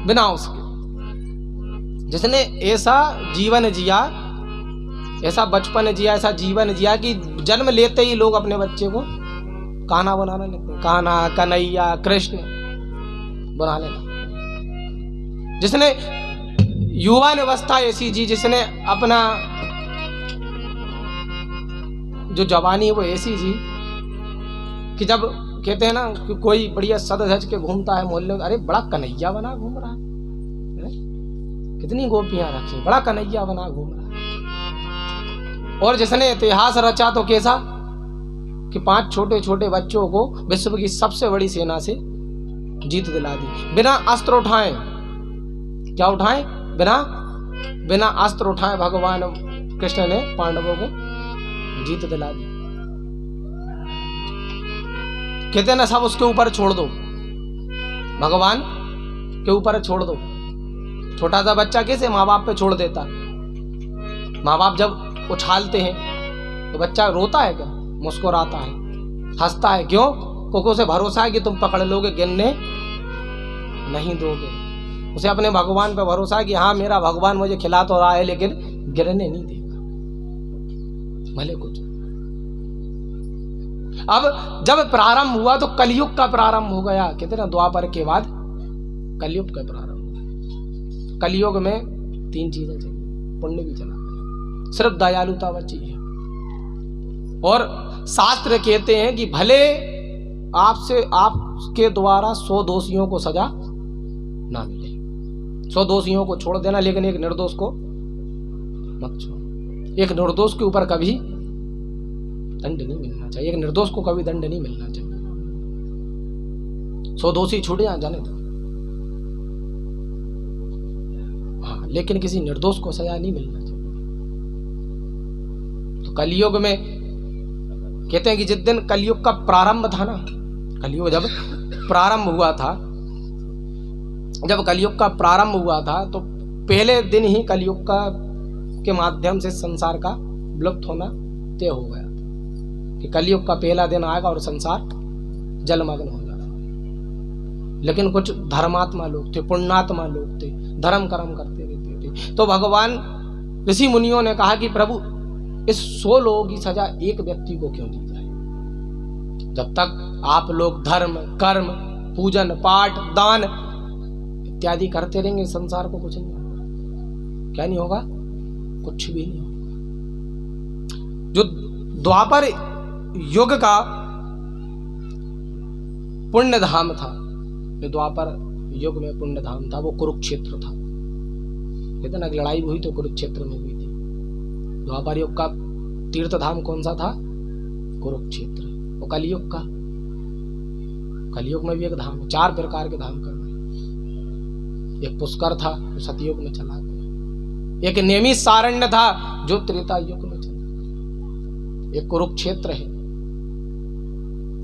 बिना उसके। जिसने ऐसा जीवन जिया, ऐसा बचपन जिया, ऐसा जीवन जिया कि जन्म लेते ही लोग अपने बच्चे को कान्हा बनाने लगते हैं। कान्हा, कन्हैया, कृष्ण बनाने लगते। जिसने युवान अवस्था ऐसी जी, जिसने अपना जो जवानी है वो ऐसी जी कि जब कहते हैं ना कि कोई बढ़िया सज धज के घूमता है मोहल्ले में, अरे बड़ा कन्हैया बना घूम रहा है, कितनी गोपियां रखी, बड़ा कन्हैया बना घूम रहा है। और जिसने इतिहास रचा तो कैसा कि 5 छोटे छोटे बच्चों को विश्व की सबसे बड़ी सेना से जीत दिला दी, बिना अस्त्र उठाए। क्या उठाए? बिना अस्त्र उठाए भगवान कृष्ण ने पांडवों को जीत दिला दी। कहते ना सब उसके ऊपर छोड़ दो, भगवान के ऊपर छोड़ दो। छोटा सा बच्चा कैसे माँ बाप पे छोड़ देता? माँ बाप जब उछालते हैं तो बच्चा रोता है क्या? मुस्कुराता है, हंसता है। क्यों? क्योंकि उसे भरोसा है कि तुम पकड़ लोगे, गिरने नहीं दोगे। उसे अपने भगवान पे भरोसा है कि हाँ मेरा भगवान मुझे खिला तो रहा है लेकिन गिरने नहीं देगा, भले कुछ। अब जब प्रारंभ हुआ तो कलयुग का प्रारंभ हो गया। कहते ना द्वापर के बाद कलयुग का प्रारंभ हुआ। कलयुग में 3 चीजें चाहिए, पुण्य भी चला गया, सिर्फ दयालुता बची है। और शास्त्र कहते हैं कि भले आपके द्वारा 100 दोषियों को सजा ना मिले, 100 दोषियों को छोड़ देना, लेकिन एक निर्दोष को मत छोड़ो। एक निर्दोष के ऊपर कभी दंड नहीं मिलना चाहिए, एक निर्दोष को कभी दंड नहीं मिलना चाहिए। 100 दोषी छूट जाने दो, हाँ, लेकिन किसी निर्दोष को सजा नहीं मिलना चाहिए। तो कलयुग में कहते हैं कि जिस दिन कलयुग का प्रारंभ था ना, कलयुग जब प्रारंभ हुआ था, जब कलयुग का प्रारंभ हुआ था तो पहले दिन ही कलयुग के माध्यम से संसार का विलुप्त होना तय हो गया कि कलयुग का पहला दिन आएगा और संसार जलमग्न हो जाएगा। लेकिन कुछ धर्मात्मा लोग थे, पुण्यात्मा लोग थे, धर्म कर्म करते रहते थे। तो भगवान ऋषि मुनियों ने कहा कि प्रभु इस 100 लोगों की सजा एक व्यक्ति को क्यों दी जाए? जब तक आप लोग धर्म कर्म पूजन पाठ दान इत्यादि करते रहेंगे, संसार को कुछ नहीं होगा। क्या नहीं होगा? कुछ भी नहीं होगा। जो द्वापर युग का पुण्य धाम था, जो द्वापर युग में पुण्य धाम था, वो कुरुक्षेत्र था। कहते ना लड़ाई हुई तो कुरुक्षेत्र में हुई थी। द्वापर युग का तीर्थ धाम कौन सा था? कुरुक्षेत्र। वो कलयुग का, कलयुग में भी एक धाम है, 4 प्रकार के धाम करना। एक पुष्कर था जो सतयुग में चला गया, एक नेमी सारण्य था जो त्रेता युग में चला गया, एक कुरुक्षेत्र है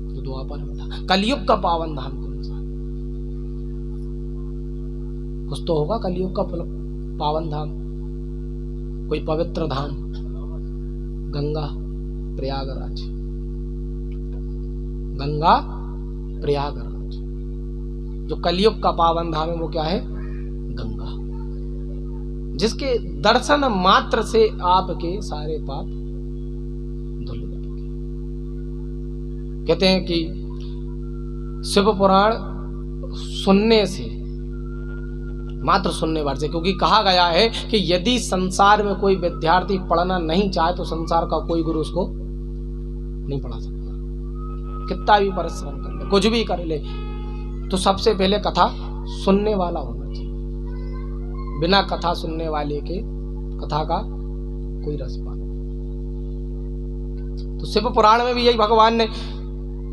जो द्वापर में था। कलयुग का पावन धाम कौन सा? कुछ तो होगा कलयुग का पावन धाम, कोई पवित्र धाम। गंगा प्रयागराज, गंगा प्रयागराज जो कलयुग का पावन धाम है, वो क्या है? गंगा, जिसके दर्शन मात्र से आपके सारे पाप धुल जाएंगे। कहते हैं कि शिव पुराण सुनने से, मात्र सुनने भर से, क्योंकि कहा गया है कि यदि संसार में कोई विद्यार्थी पढ़ना नहीं चाहे तो संसार का कोई गुरु उसको नहीं पढ़ा सकता। कितना भी परिश्रम कर ले, कुछ भी कर ले, तो सबसे पहले कथा सुनने वाला होना चाहिए। बिना कथा सुनने वाले के कथा का कोई रस पाना। तो शिव पुराण में भी यही भगवान ने,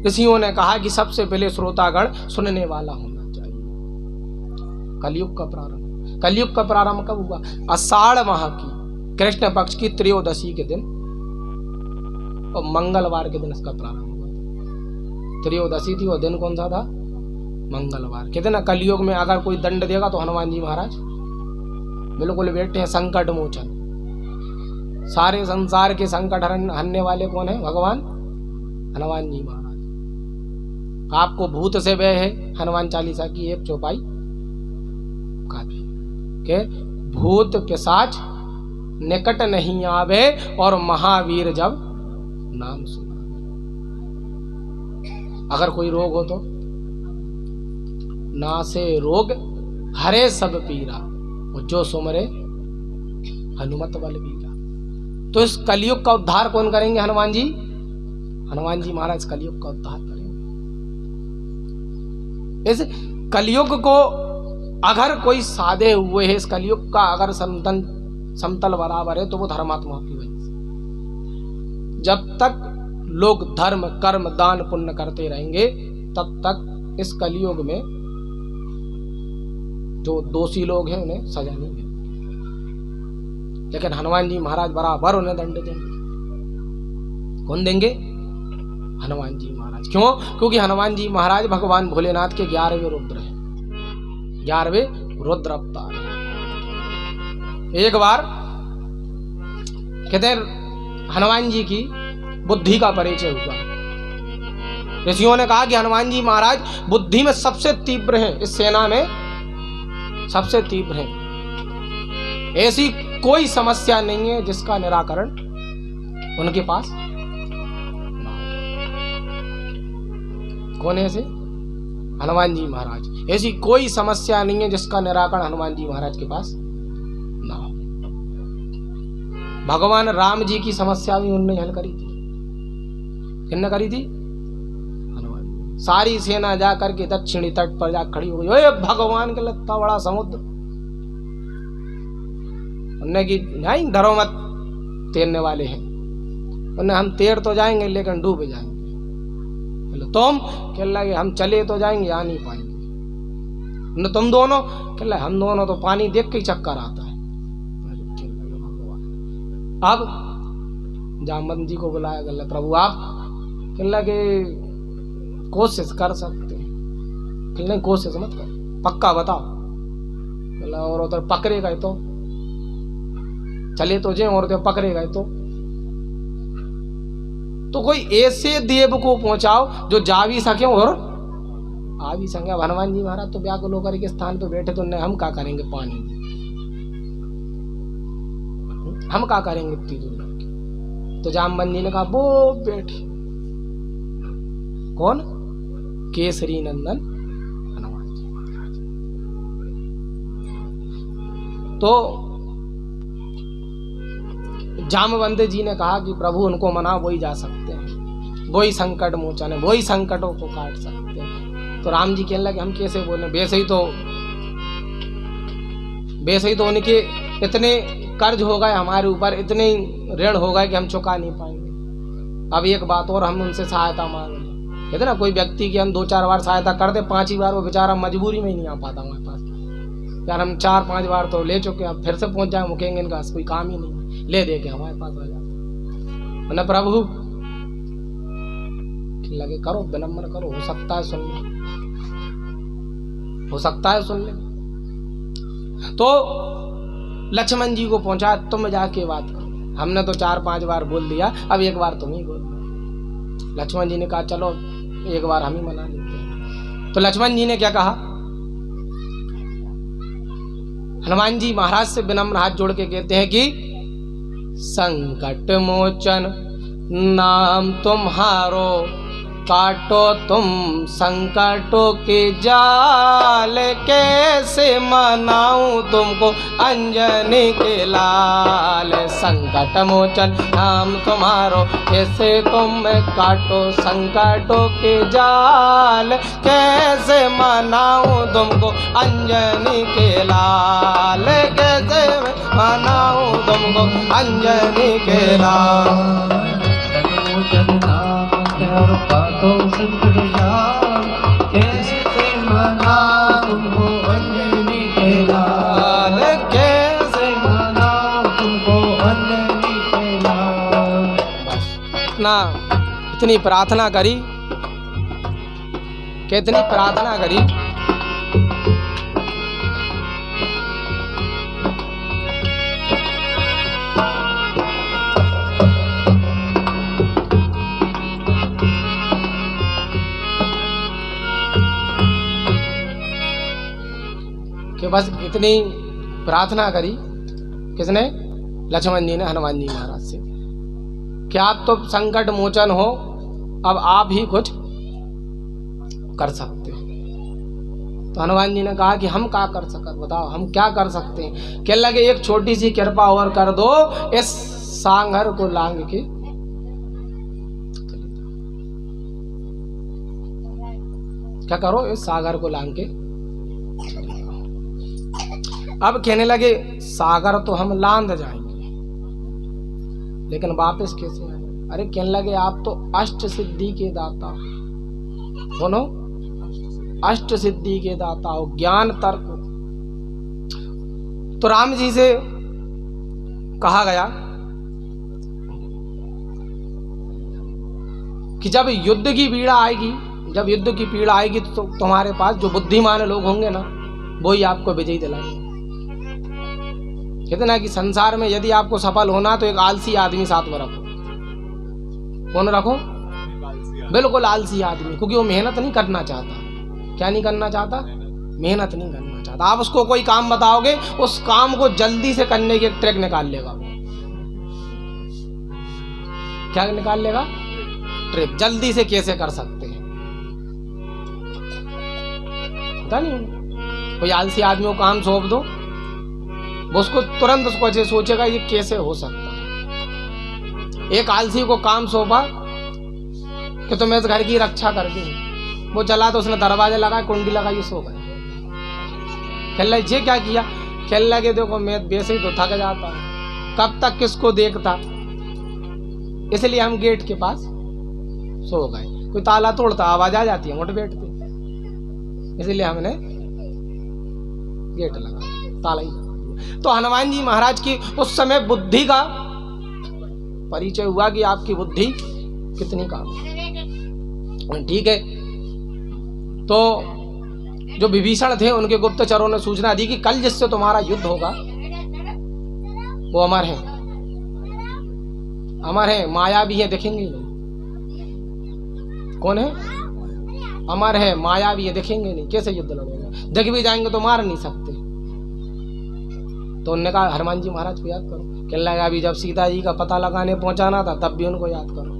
ऋषियों ने कहा कि सबसे पहले श्रोतागण सुनने वाला होना चाहिए। कलयुग का प्रारंभ, कलयुग का प्रारंभ कब हुआ? आषाढ़ माह की कृष्ण पक्ष की त्रयोदशी के दिन और मंगलवार के दिन इसका प्रारंभ हुआ। त्रयोदशी थी और दिन कौन सा था? मंगलवार। कहते ना कलयुग में अगर कोई दंड देगा तो हनुमान जी महाराज बिल्कुल बैठे हैं, संकट मोचन। सारे संसार के संकट हरने वाले कौन है? भगवान हनुमान जी महाराज। आपको भूत से भय है, हनुमान चालीसा की 1 चौपाई काफी के भूत पिशाच निकट नहीं आवे और महावीर जब नाम सुना। अगर कोई रोग हो तो नासे रोग हरे सब पीरा और जो सुमरे हनुमत बल बीरा। तो इस कलयुग का उद्धार कौन करेंगे? हनुमान जी। हनुमान जी महाराज कलयुग का उद्धार करेंगे। इस कलयुग को अगर कोई साधे हुए है, इस कलयुग का अगर समतल बराबर है, तो वो धर्मात्मा की वजह से। जब तक लोग धर्म कर्म दान पुण्य करते रहेंगे, तब तक इस कलयुग में जो दोषी लोग हैं उन्हें सजा नहीं मिलेगी। लेकिन हनुमान जी महाराज बराबर उन्हें दंड देंगे। कौन देंगे? हनुमान जी महाराज। क्यों? क्योंकि हनुमान जी महाराज भगवान भोलेनाथ के 11वें रुद्र हैं, 11वें रुद्र अवतार हैं। एक बार कहते हैं हनुमान जी की बुद्धि का परिचय हुआ। ऋषियों ने कहा कि हनुमान जी महाराज बुद्धि में सबसे तीव्र हैं, इस सेना में सबसे तीव्र हैं। ऐसी कोई समस्या नहीं है जिसका निराकरण उनके पास ना हो। कौन है ऐसे? हनुमान जी महाराज। ऐसी कोई समस्या नहीं है जिसका निराकरण हनुमान जी महाराज के पास ना हो। भगवान राम जी की समस्या भी उनने हल करी थी। किसने करी थी? हनुमान जी। सारी सेना जा करके दक्षिणी तट पर जा खड़ी हो गई। ओए भगवान के लगता बड़ा समुद्र, उन्होंने की नहीं डरो मत, तैरने वाले हैं। उन्हें हम तैर तो जाएंगे लेकिन डूब जाएंगे। तुम कह लगे हम चले तो जाएंगे, आ नहीं पाएंगे। न तुम दोनों कह लगे हम दोनों तो पानी देख के ही चक्कर आता है। अब जामवंत जी को बुलाया गया, प्रभु आप कह लगे कोशिश कर सकते हैं। कह नहीं कोशिश मत कर, पक्का बताओ। और उधर पकड़े गए तो चले तो जाए और उधर पकड़े गए तो कोई ऐसे देव को पहुंचाओ जो जा भी सके और आ भी सके। अब हनुमान जी महाराज तो व्याकुल होकर के स्थान पे बैठे, तो हम क्या करेंगे? पानी हम क्या करेंगे इतनी दूर? तो जामवंत जी ने कहा वो बैठे। कौन? केसरी नंदन हनुमान जी महाराज। तो जामवंत जी ने कहा कि प्रभु उनको मना, वही जा सकते हैं, वही संकट मोचन है, वही संकटों को काट सकते हैं। तो राम जी कहने लगे हम कैसे बोले? वैसे ही तो उनके इतने कर्ज हो गए हमारे ऊपर, इतने ऋण हो गए कि हम चुका नहीं पाएंगे। अब एक बात और, हम उनसे सहायता मांग लें। कहते ना कोई व्यक्ति की हम 2-4 बार सहायता कर दे, 5वीं बार वो बेचारा मजबूरी में ही नहीं आ पाता हमारे पास। यार हम 4-5 बार तो ले चुके, अब फिर से पहुंच जाए मुकेंगे, इनका कोई काम ही नहीं, ले दे के हमारे पास आ जाता। मैंने प्रभु लगे करो, विनम्र करो, हो सकता है सुन ले, हो सकता है सुन ले। तो लक्ष्मण जी को पहुंचा, तुम जाके बात करो। हमने तो 4-5 बार बोल दिया, अब एक बार तुम ही बोल दो। लक्ष्मण जी ने कहा चलो एक बार हम ही मना लेते हैं। तो लक्ष्मण जी ने क्या कहा? हनुमान जी महाराज से विनम्र हाथ जोड़ के कहते हैं कि संकट मोचन नाम तुम्हारो, काटो तुम संकटों के जाल। कैसे मनाऊं तुमको अंजनी के लाल। संकट मोचन नाम तुम्हारो, कैसे तुम काटो संकटों के जाल। कैसे मनाऊं तुमको अंजनी के लाल। कैसे मनाऊं तुमको अंजनी के लाल। काटो संकट जाल, कैसे मनाऊं तुमको अंजनी के लाल। कैसे मनाऊं तुमको अंजनी के लाल। इतनी प्रार्थना करी, कितनी प्रार्थना करी। कि बस इतनी प्रार्थना करी। किसने? लक्ष्मण जी ने हनुमान जी महाराज से, कि आप तो संकट मोचन हो, अब आप ही कुछ कर सकते हैं। तो हनुमान जी ने कहा कि हम क्या कर सकते, बताओ हम क्या कर सकते हैं? कह लगे एक छोटी सी कृपा और कर दो, इस सांगर को लांग के क्या करो, इस सागर को लांग के। अब कहने लगे सागर तो हम लांद जाएंगे, लेकिन वापस कैसे आएंगे? अरे कहने लगे आप तो अष्ट सिद्धि के दाता बोलो, अष्ट सिद्धि के दाता हो, ज्ञान तर्क। तो राम जी से कहा गया कि जब युद्ध की पीड़ा आएगी, जब युद्ध की पीड़ा आएगी तो तुम्हारे पास जो बुद्धिमान लोग होंगे ना, वो ही आपको विजयी दिलाएंगे। कहते ना कि संसार में यदि आपको सफल होना तो एक आलसी आदमी साथ में रखो। कौन रखो? बिल्कुल आलसी आदमी, क्योंकि वो मेहनत नहीं करना चाहता। क्या नहीं करना चाहता? मेहनत नहीं करना चाहता। आप उसको कोई काम बताओगे, उस काम को जल्दी से करने की एक ट्रिक निकाल लेगा। क्या निकाल लेगा? ट्रिक, जल्दी से कैसे कर सकते हैं। जानता नहीं हूँ। कोई आलसी आदमी को काम सौंप दो, वो उसको तुरंत उसको अच्छे सोचेगा ये कैसे हो सकता है। एक आलसी को काम सौंपा कि तुम्हें इस घर की रक्षा कर दी, वो चला तो उसने दरवाजे लगाए, कुंडी लगाई, सो गए। खेल रहा ये क्या किया? खेल लगे देखो मैं वैसे ही तो थक जाता, कब तक किसको देखता, इसलिए हम गेट के पास सो गए। कोई ताला तोड़ता आवाज आ जाती है, उठ बैठते, इसलिए हमने गेट लगा, ताला ही। तो हनुमान जी महाराज की उस समय बुद्धि का परिचय हुआ कि आपकी बुद्धि कितनी काम। ठीक है, तो जो विभीषण थे उनके गुप्तचरों ने सूचना दी कि कल जिससे तुम्हारा युद्ध होगा वो अमर है, अमर है, माया भी है, देखेंगे नहीं। कौन है? अमर है, माया भी है, देखेंगे नहीं, कैसे युद्ध लड़ेगा, देख भी जाएंगे तो मार नहीं सकते। तो उन्होंने कहा हनुमान जी महाराज को याद करो। कहने लगा अभी जब सीता जी का पता लगाने पहुंचाना था तब भी उनको याद करो,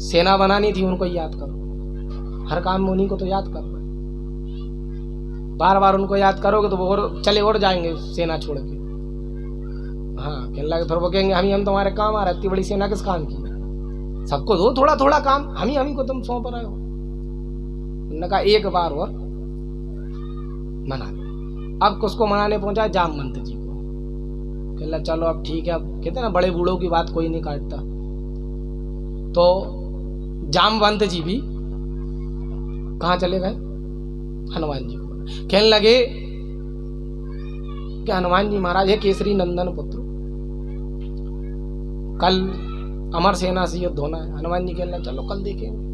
सेना बनानी थी उनको याद करो, हर काम में उन्हीं को तो याद करो। बार बार उनको याद करोगे तो वो और चले और जाएंगे सेना छोड़ के। हाँ, कहने लगे फिर वो कहेंगे हम तुम्हारे काम आ रहे, इतनी बड़ी सेना किस काम की, सबको दो थोड़ा थोड़ा काम, हम ही को तुम सौंप रहे हो। उन्होंने कहा एक बार और मना लो। अब किसको मनाने पहुंचा? जामवंत जी को। कहला चलो अब ठीक है, अब कहते ना बड़े बूढ़ों की बात कोई नहीं काटता। तो जामवंत जी भी कहाँ चले गए? हनुमान जी को। कहने लगे कि हनुमान जी महाराज है केसरी नंदन पुत्र, कल अमर सेना से युद्ध होना है। हनुमान जी कहने चलो कल देखेंगे।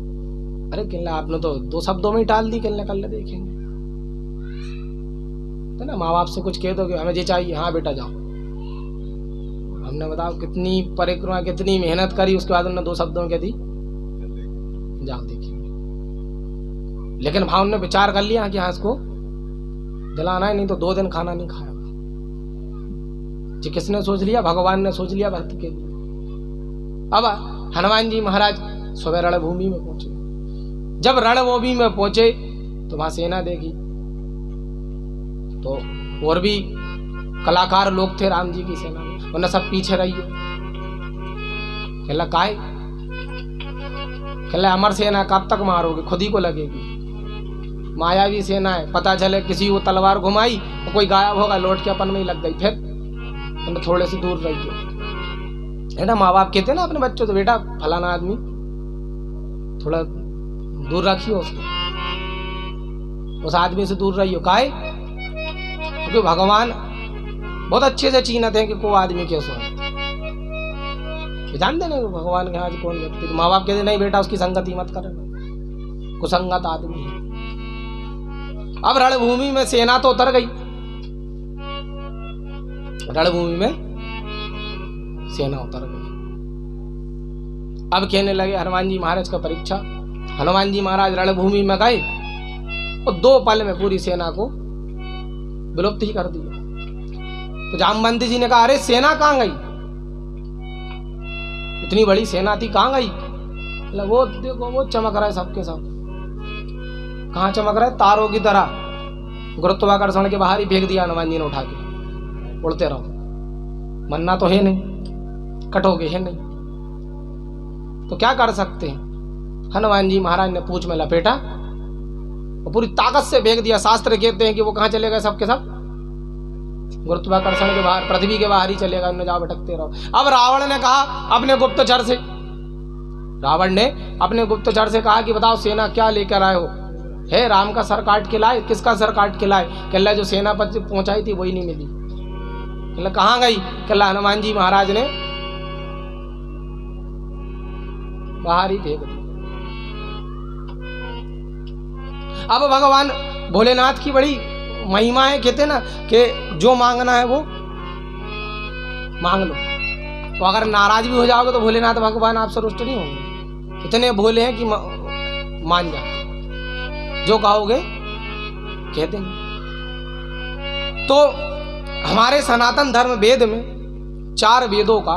अरे कहने आपने तो 2 शब्दों में ही टाल दी, कहने कल देखेंगे। तो ना माँ बाप से कुछ कह दो कि हमें ये चाहिए, हाँ बेटा जाओ। हमने बताओ कितनी परिक्रमा कितनी मेहनत करी, उसके बाद उन्होंने 2 शब्दों में कह दी जाओ देखिए। लेकिन भाव ने विचार कर लिया कि हाँ इसको दिलाना है, नहीं तो 2 दिन खाना नहीं खाया। जी किसने सोच लिया? भगवान ने सोच लिया भक्त के लिए। अब हनुमान जी महाराज सुबह रणभूमि में पहुंचे। जब रणभूमि में पहुंचे तो वहां सेना देखी, तो और भी कलाकार लोग थे राम जी की सेना में, उन्हें सब पीछे रही। कहला काहे? कहला अमर सेना कब तक मारोगे, खुद ही को लगेगी। मायावी सेना है, पता चले किसी को तलवार घुमाई तो कोई गायब होगा, लौट के अपन में ही लग गई, फिर तुम थोड़े से दूर रहिए। है ना, माँ बाप कहते ना अपने बच्चों से बेटा फलाना आदमी थोड़ा दूर रखियो उसको, उस आदमी से दूर रहियो। काहे? क्योंकि भगवान बहुत अच्छे से चीनते हैं कि कोई आदमी कैसे है, जानते नहीं भगवान के हाथ कौन व्यक्ति। तो माँ बाप कहते नहीं बेटा उसकी संगति मत कर, कुसंगत आदमी है। अब रणभूमि में सेना तो उतर गई, रणभूमि में सेना उतर गई। अब कहने लगे हनुमान जी महाराज का परीक्षा। हनुमान जी महाराज रणभूमि में गए और 2 पल में पूरी सेना को विलुप्त ही कर दिया। तो जामवंत जी ने कहा अरे सेना कहाँ गई, इतनी बड़ी सेना थी कहाँ गई? वो देखो वो चमक रहा है सबके सब। कहाँ चमक रहा है? तारों की तरह। गुरुत्वाकर्षण के बाहर ही फेंक दिया हनुमान जी ने उठा के, उड़ते रहो। मरना तो है नहीं, कटोगे है नहीं, तो क्या कर सकते हैं? हनुमान जी महाराज ने पूंछ में लपेटा और पूरी ताकत से फेंक दिया। शास्त्र कहते हैं कि वो कहाँ चले गए सबके सब? गुरुत्वाकर्षण के बाहर, पृथ्वी के बाहर ही चले गए, उन्हें जाओ भटकते रहो। अब रावण ने कहा अपने गुप्तचर से, रावण ने अपने गुप्तचर से कहा कि बताओ सेना क्या लेकर आए हो? है राम का सर काट के लाए? किसका सर काट के लाए? कहला जो सेना पर पहुंचाई थी वही नहीं मिली। कहला कहाँ गई? कहला हनुमान जी महाराज ने बाहर ही फेंक दी। अब भगवान भोलेनाथ की बड़ी महिमा है, कहते ना कि जो मांगना है वो मांग लो। तो अगर नाराज भी हो जाओगे तो भोलेनाथ भगवान आपसे रुष्ट नहीं होंगे, इतने भोले हैं कि मान जाते, जो कहोगे कह देंगे। तो हमारे सनातन धर्म वेद में 4 वेदों का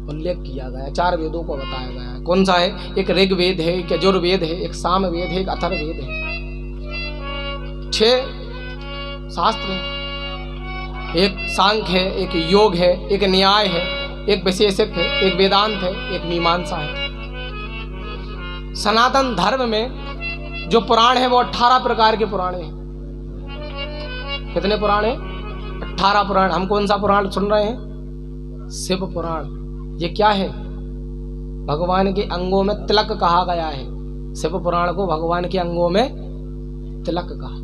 उल्लेख किया गया है, 4 वेदों को बताया गया है। कौन सा है? एक ऋग्वेद है, एक यजुर्वेद है, एक सामवेद है, एक अथर्ववेद है। 6 शास्त्र हैं। एक सांख्य है, एक योग है, एक न्याय है, एक वैशेषिक है, एक वेदांत है, एक मीमांसा है। सनातन धर्म में जो पुराण है वो 18 प्रकार के पुराण हैं। कितने पुराण हैं? 18 पुराण। हम कौन सा पुराण सुन रहे हैं? शिव पुराण। ये क्या है? भगवान के अंगों में तिलक कहा गया है। शिव पुराण को भगवान के अंगों में तिलक कहा।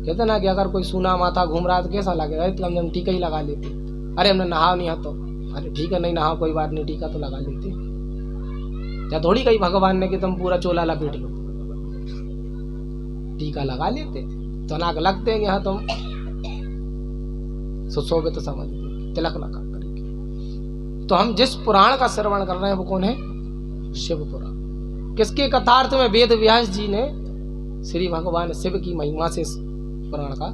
कहते ना कि अगर कोई सूना माथा घूम रहा तो कैसा लगेगा? तो हम टीका ही लगा लेते। अरे हमने नहा नहीं है तो अरे ठीक है, नहीं नहा कोई बात नहीं, टीका तो लगा लेते। या थोड़ी कही भगवान ने कि तुम पूरा चोला लपेट लो, टीका लगा लेते तो नाक लगते हैं कि हाँ तुम सुशोभित समझते, तिलक लगा करके। तो हम जिस पुराण का श्रवण कर रहे हैं वो कौन है? शिव पुराण। किसके कथार्थ में वेद व्यास जी ने श्री भगवान शिव की महिमा से पुराण का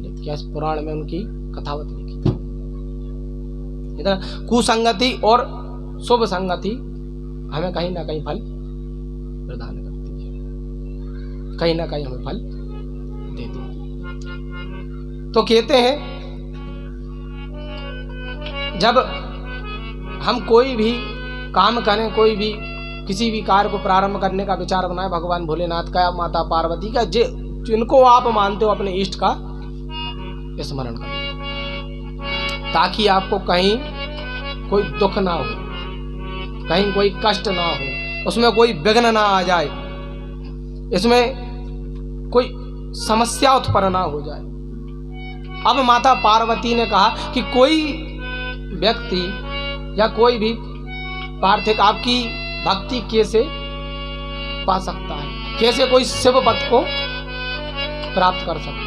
लिखा। इस पुराण में उनकी कथावत लिखी। इधर कुसंगति और शुभ संगति हमें कहीं ना कहीं फल प्रदान करती है, कहीं ना कहीं हमें फल देती है। तो कहते हैं जब हम कोई भी काम करें, कोई भी किसी भी कार्य को प्रारंभ करने का विचार बनाए, भगवान भोलेनाथ का या माता पार्वती का, जिनको आप मानते हो अपने इष्ट का स्मरण करें, ताकि आपको कहीं कोई दुख ना हो, कहीं कोई कष्ट ना हो, उसमें कोई विघ्न ना आ जाए, इसमें कोई समस्या उत्पन्न ना हो जाए। अब माता पार्वती ने कहा कि कोई व्यक्ति या कोई भी पार्थिक आपकी भक्ति कैसे पा सकता है, कैसे कोई शिव पद को प्राप्त कर सकता है?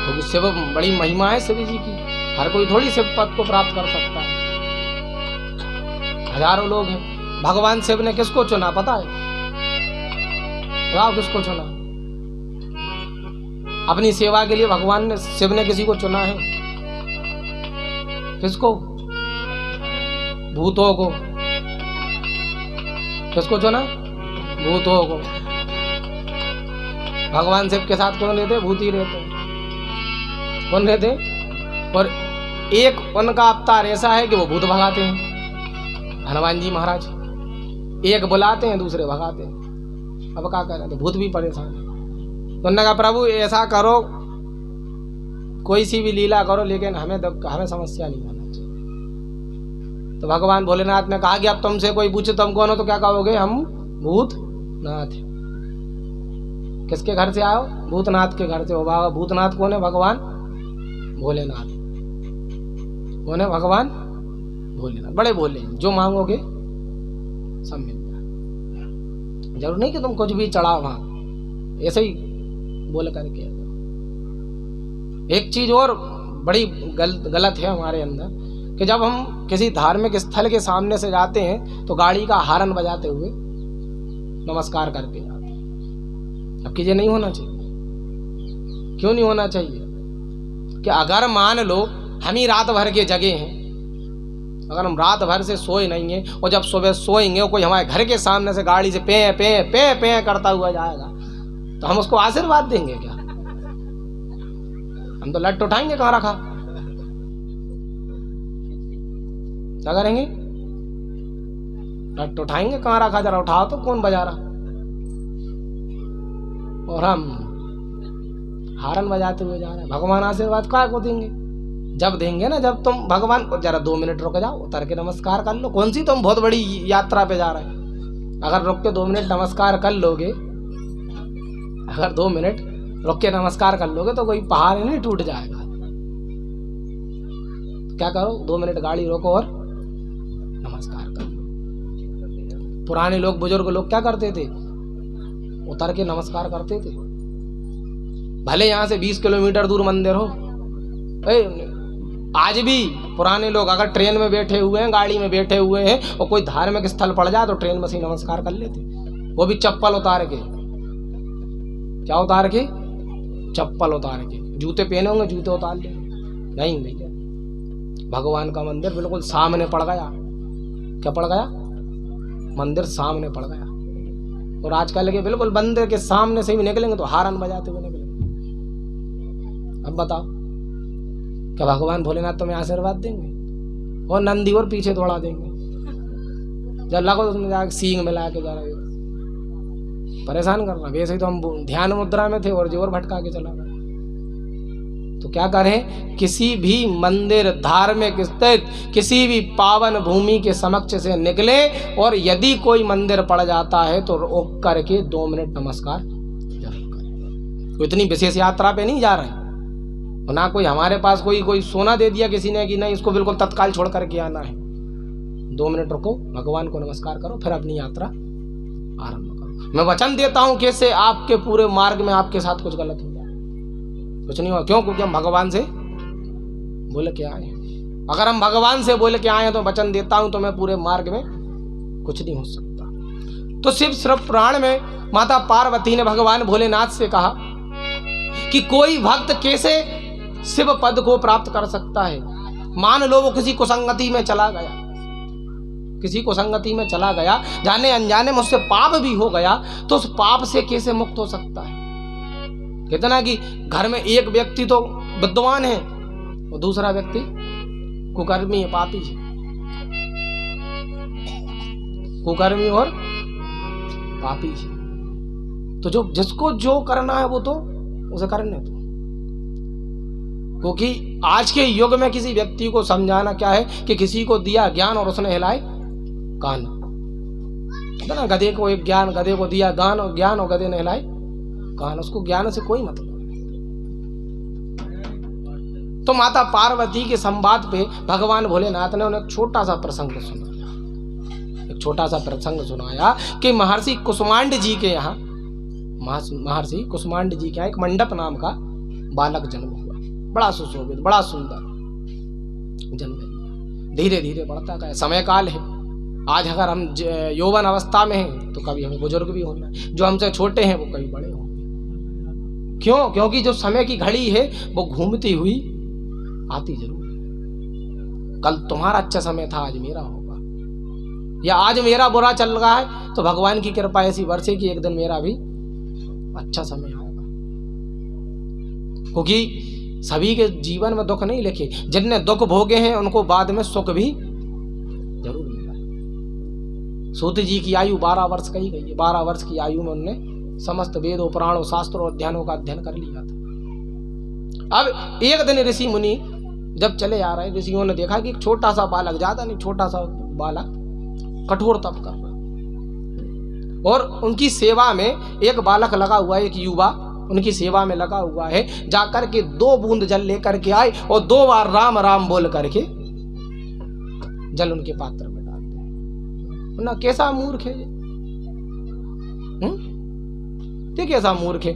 क्योंकि शिव बड़ी महिमा है शिव जी की, हर कोई थोड़ी शिव पद को प्राप्त कर सकता है। हजारों लोग हैं। भगवान शिव ने किसको चुना पता है? किसको चुना? अपनी सेवा के लिए भगवान ने, शिव ने किसी को चुना है? किसको? भूतों को। किसको चुना? भूतों को। भगवान शिव के साथ कौन रहते? भूत ही रहते। कौन रहते? और एक उनका अवतार ऐसा है कि वो भूत भगाते हैं। हनुमान जी महाराज एक बुलाते हैं, दूसरे भगाते हैं। अब क्या करें? तो भूत भी परेशान है। तो उन्होंने कहा प्रभु ऐसा करो, कोई सी भी लीला करो, लेकिन हमें समस्या नहीं होना चाहिए। तो भगवान भोलेनाथ ने कहा कि अब तुमसे कोई पूछे तुम कौन हो, तो क्या कहोगे? हम भूतनाथ हैं। किसके घर से आए हो? भूतनाथ के घर से हो। बाबा भूतनाथ कौन है? भगवान भोलेनाथ। कौन है? भगवान भोलेनाथ। बड़े भोले, जो मांगोगे सब मिल जाए। जरूर नहीं कि तुम कुछ भी चढ़ाओ वहां, ऐसे ही बोल करके। एक चीज और बड़ी गलत है हमारे अंदर कि जब हम किसी धार्मिक स्थल के सामने से जाते हैं तो गाड़ी का हॉर्न बजाते हुए नमस्कार करके जाते हैं। अब ये नहीं होना चाहिए। क्यों नहीं होना चाहिए? कि अगर मान लो हम ही रात भर के जगे हैं, अगर हम रात भर से सोए नहीं हैं और जब सुबह सोएंगे और कोई हमारे घर के सामने से गाड़ी से पे पे पे पे करता हुआ जाएगा तो हम उसको आशीर्वाद देंगे क्या? हम तो लट उठाएंगे, कहाँ रखा? क्या करेंगे? लट उठाएंगे, कहाँ रखा, जरा उठाओ तो कौन बजा रहा? और हम हारन बजाते हुए जा रहे हैं। भगवान आशीर्वाद काय को देंगे? जब देंगे ना, जब तुम भगवान को जरा 2 मिनट रुक जाओ, उतर के नमस्कार कर लो। कौन सी तुम बहुत बड़ी यात्रा पे जा रहे हैं? अगर रुक के 2 मिनट नमस्कार कर लोगे, अगर 2 मिनट रुक के नमस्कार कर लोगे तो कोई पहाड़ नहीं टूट जाएगा। क्या करो? 2 मिनट गाड़ी रोको और नमस्कार कर लो। पुराने लोग, बुजुर्ग लोग क्या करते थे? उतर के नमस्कार करते थे। भले यहाँ से 20 किलोमीटर दूर मंदिर हो। आज भी पुराने लोग अगर ट्रेन में बैठे हुए हैं, गाड़ी में बैठे हुए हैं और कोई धार्मिक स्थल पड़ जाए तो ट्रेन में से नमस्कार कर लेते, वो भी चप्पल उतार के। क्या उतार के? चप्पल उतार के। जूते पहने होंगे, जूते उतार ले। नहीं भैया, भगवान का मंदिर बिल्कुल सामने पड़ गया, क्या पड़ गया? मंदिर सामने पड़ गया। और आजकल के बिल्कुल मंदिर के सामने से भी निकलेंगे तो हारन बजाते हुए निकलेंगे। अब बताओ, क्या भगवान भोलेनाथ तुम्हें आशीर्वाद देंगे? और नंदी और पीछे दौड़ा देंगे। जब लगो तो उसमें जाकर सींग मिला के जा रहे हो, परेशान करना। वैसे ही तो हम ध्यान मुद्रा में थे और जोर भटका के चला गया। तो क्या करें, किसी भी मंदिर, धार्मिक स्थित किसी भी पावन भूमि के समक्ष से निकले और यदि कोई मंदिर पड़ जाता है तो रोक करके 2 मिनट नमस्कार जरूर करें। कोई इतनी विशेष यात्रा पे नहीं जा रहे, ना कोई हमारे पास कोई सोना दे दिया किसी ने कि नहीं इसको बिल्कुल तत्काल छोड़ करके आना है। 2 मिनट रुको, भगवान को नमस्कार करो, फिर अपनी यात्रा आरंभ करो। मैं वचन देता हूं कि इससे आपके पूरे मार्ग में आपके साथ कुछ गलत हो जाए, कुछ नहीं हुआ। क्यों? क्योंकि हम भगवान से बोल के आए हैं। अगर हम भगवान से बोल के आए हैं तो वचन देता हूं तो मैं पूरे मार्ग में कुछ नहीं हो सकता। तो शिव पुराण में माता पार्वती ने भगवान भोलेनाथ से कहा कि कोई भक्त कैसे शिव पद को प्राप्त कर सकता है। मान लो वो किसी कुसंगति में चला गया, किसी कुसंगति में चला गया, जाने अनजाने में उससे पाप भी हो गया, तो उस पाप से कैसे मुक्त हो सकता है? कहते ना कि घर में एक व्यक्ति तो विद्वान है और दूसरा व्यक्ति कुकर्मी है, पापी है। कुकर्मी और पापी है। तो जो जिसको जो करना है वो तो उसे करने दो। क्योंकि आज के युग में किसी व्यक्ति को समझाना क्या है कि किसी को दिया ज्ञान और उसने हिलाए कान। ना गधे को एक ज्ञान, गधे को दिया ज्ञान और गधे ने हिलाए कान। उसको ज्ञान से कोई मतलब नहीं। तो माता पार्वती के संवाद पे भगवान भोलेनाथ ने उन्हें एक छोटा सा प्रसंग सुनाया। एक छोटा सा प्रसंग सुनाया कि महर्षि कुसुमांड जी के यहाँ एक मंडप नाम का बालक जन्म हुआ। बड़ा सुशोभित, बड़ा सुंदर जन्म लिया। धीरे धीरे बढ़ता गया। समय काल है। आज अगर हम यौवन अवस्था में हैं तो कभी हमें बुजुर्ग भी होना है। जो हमसे छोटे हैं वो कभी बड़े होंगे। क्यों? क्योंकि जो समय की घड़ी है वो घूमती हुई आती जरूर है। कल तुम्हारा अच्छा समय था, आज मेरा होगा, या आज मेरा बुरा चल रहा है तो भगवान की कृपा ऐसी बरसे कि एक दिन मेरा भी अच्छा समय आएगा। क्योंकि सभी के जीवन में दुख नहीं लिखे। जिनने दुख भोगे हैं उनको बाद में सुख भी जरूर मिला है। सूत जी की आयु 12 वर्ष कही गई है। 12 वर्ष की आयु में उन्होंने समस्त वेदों, पुराणों, शास्त्रों और अध्ययनों का अध्ययन कर लिया था। अब एक दिन ऋषि मुनि जब चले आ रहे, ऋषियों ने देखा कि एक छोटा सा बालक, ज्यादा नहीं, छोटा सा बालक कठोर तप कर रहा और उनकी सेवा में एक बालक लगा हुआ है, एक युवा उनकी सेवा में लगा हुआ है। जाकर के 2 बूंद जल लेकर के आए और 2 बार राम राम बोल करके जल उनके पात्र में डाल दिया। ना कैसा मूर्ख है ये, कैसा मूर्ख है।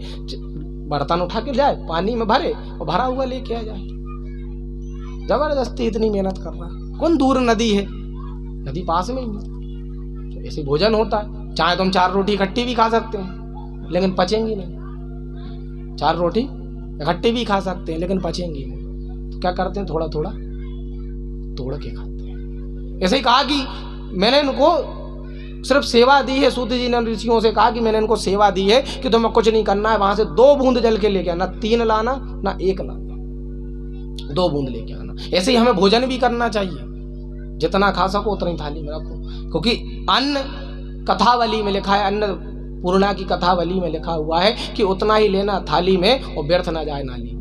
बर्तन उठा के जाए, पानी में भरे और भरा हुआ लेके आ जाए। जबरदस्ती इतनी मेहनत कर रहा है। कौन दूर नदी है, नदी पास में ही नहीं। ऐसे भोजन होता है। चाहे तुम 4 रोटी इकट्ठी भी खा सकते हैं लेकिन पचेंगी नहीं। 4 रोटी इकट्ठी भी खा सकते हैं लेकिन पचेंगी नहीं। तो क्या करते हैं, थोड़ा थोड़ा तोड़ के खाते हैं। ऐसे ही कहा कि मैंने इनको सिर्फ सेवा दी है। सूत जी ने ऋषियों से कहा कि मैंने इनको सेवा दी है कि तुम्हें कुछ नहीं करना है, वहां से 2 बूंद जल के लेके आना, 3 लाना ना 1 लाना, 2 बूंद लेके आना। ऐसे ही हमें भोजन भी करना चाहिए। जितना खा सको उतना ही थाली में रखो। क्योंकि अन्न कथावली में लिखा है, अन्न पूर्णा की कथावली में लिखा हुआ है कि उतना ही लेना थाली में और व्यर्थ ना जाए नाली में।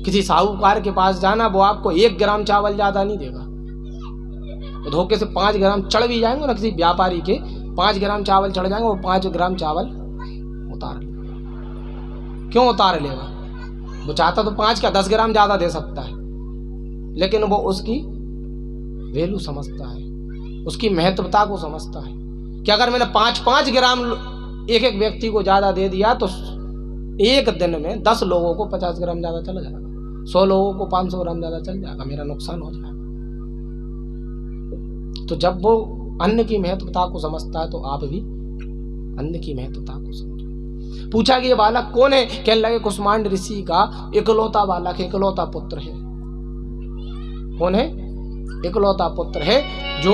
किसी साहूकार के पास जाना, वो आपको 1 ग्राम चावल ज्यादा नहीं देगा। धोखे से 5 ग्राम चढ़ भी जाएंगे ना, किसी व्यापारी के 5 ग्राम चावल चढ़ जाएंगे, वो 5 ग्राम चावल उतार लेगा। क्यों उतार लेगा? वो चाहता तो 5 का 10 ग्राम ज्यादा दे सकता है, लेकिन वो उसकी वैल्यू समझता है, उसकी महत्वता को समझता है कि अगर मैंने 5-5 ग्राम एक एक व्यक्ति को ज्यादा दे दिया तो एक दिन में 10 लोगों को 50 ग्राम ज्यादा चला जाएगा, 100 लोगों को 500 ग्राम ज्यादा चल जाएगा, मेरा नुकसान हो जाएगा। तो जब वो अन्न की महत्वता को समझता है तो आप भी अन्न की महत्वता को समझो। पूछा कि ये बालक कौन है? कहने लगे कुसुमांड ऋषि का इकलौता बालक है, इकलौता पुत्र है। कौन है? इकलौता पुत्र है जो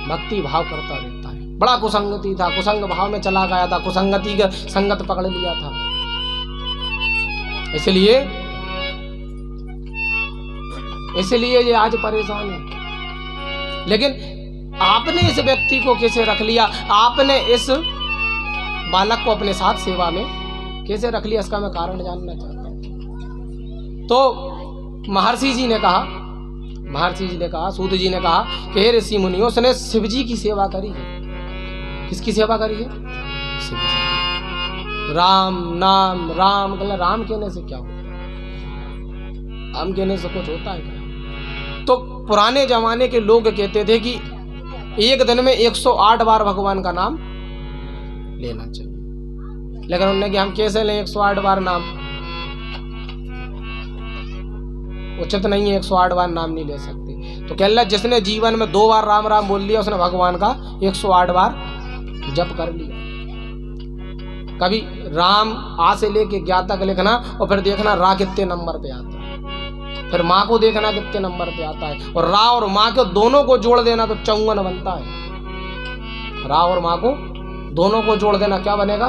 भक्ति भाव करता रहता है। बड़ा कुसंगति था, कुसंग भाव में चला गया था, कुसंगति का संगत पकड़ लिया था। इसलिए ये आज परेशान है। लेकिन आपने इस व्यक्ति को कैसे रख लिया, आपने इस बालक को अपने साथ सेवा में कैसे रख लिया, इसका मैं कारण जानना चाहता हूं। तो महर्षि जी ने कहा, सूत जी ने कहा कि हे ऋषि मुनियों, उसने शिव जी की सेवा करी है। किसकी सेवा करी है? शिव जी। राम नाम, राम राम कहने से क्या होता है? राम कहने से कुछ होता है क्या? तो पुराने जमाने के लोग कहते थे कि एक दिन में 108 बार भगवान का नाम लेना चाहिए। लेकिन उन्होंने कि हम कैसे लें 108 बार नाम? उचित नहीं है, 108 बार नाम नहीं ले सकते। तो कह जिसने जीवन में 2 बार राम राम बोल लिया, उसने भगवान का 108 बार जप कर लिया। कभी राम आ से लेके ज्ञा तक लिखना और फिर देखना रा कितने नंबर पे आता है, फिर माँ को देखना कितने नंबर पे आता है, और रा और माँ को दोनों को जोड़ देना तो 54 बनता है। रा और माँ को दोनों को जोड़ देना क्या बनेगा?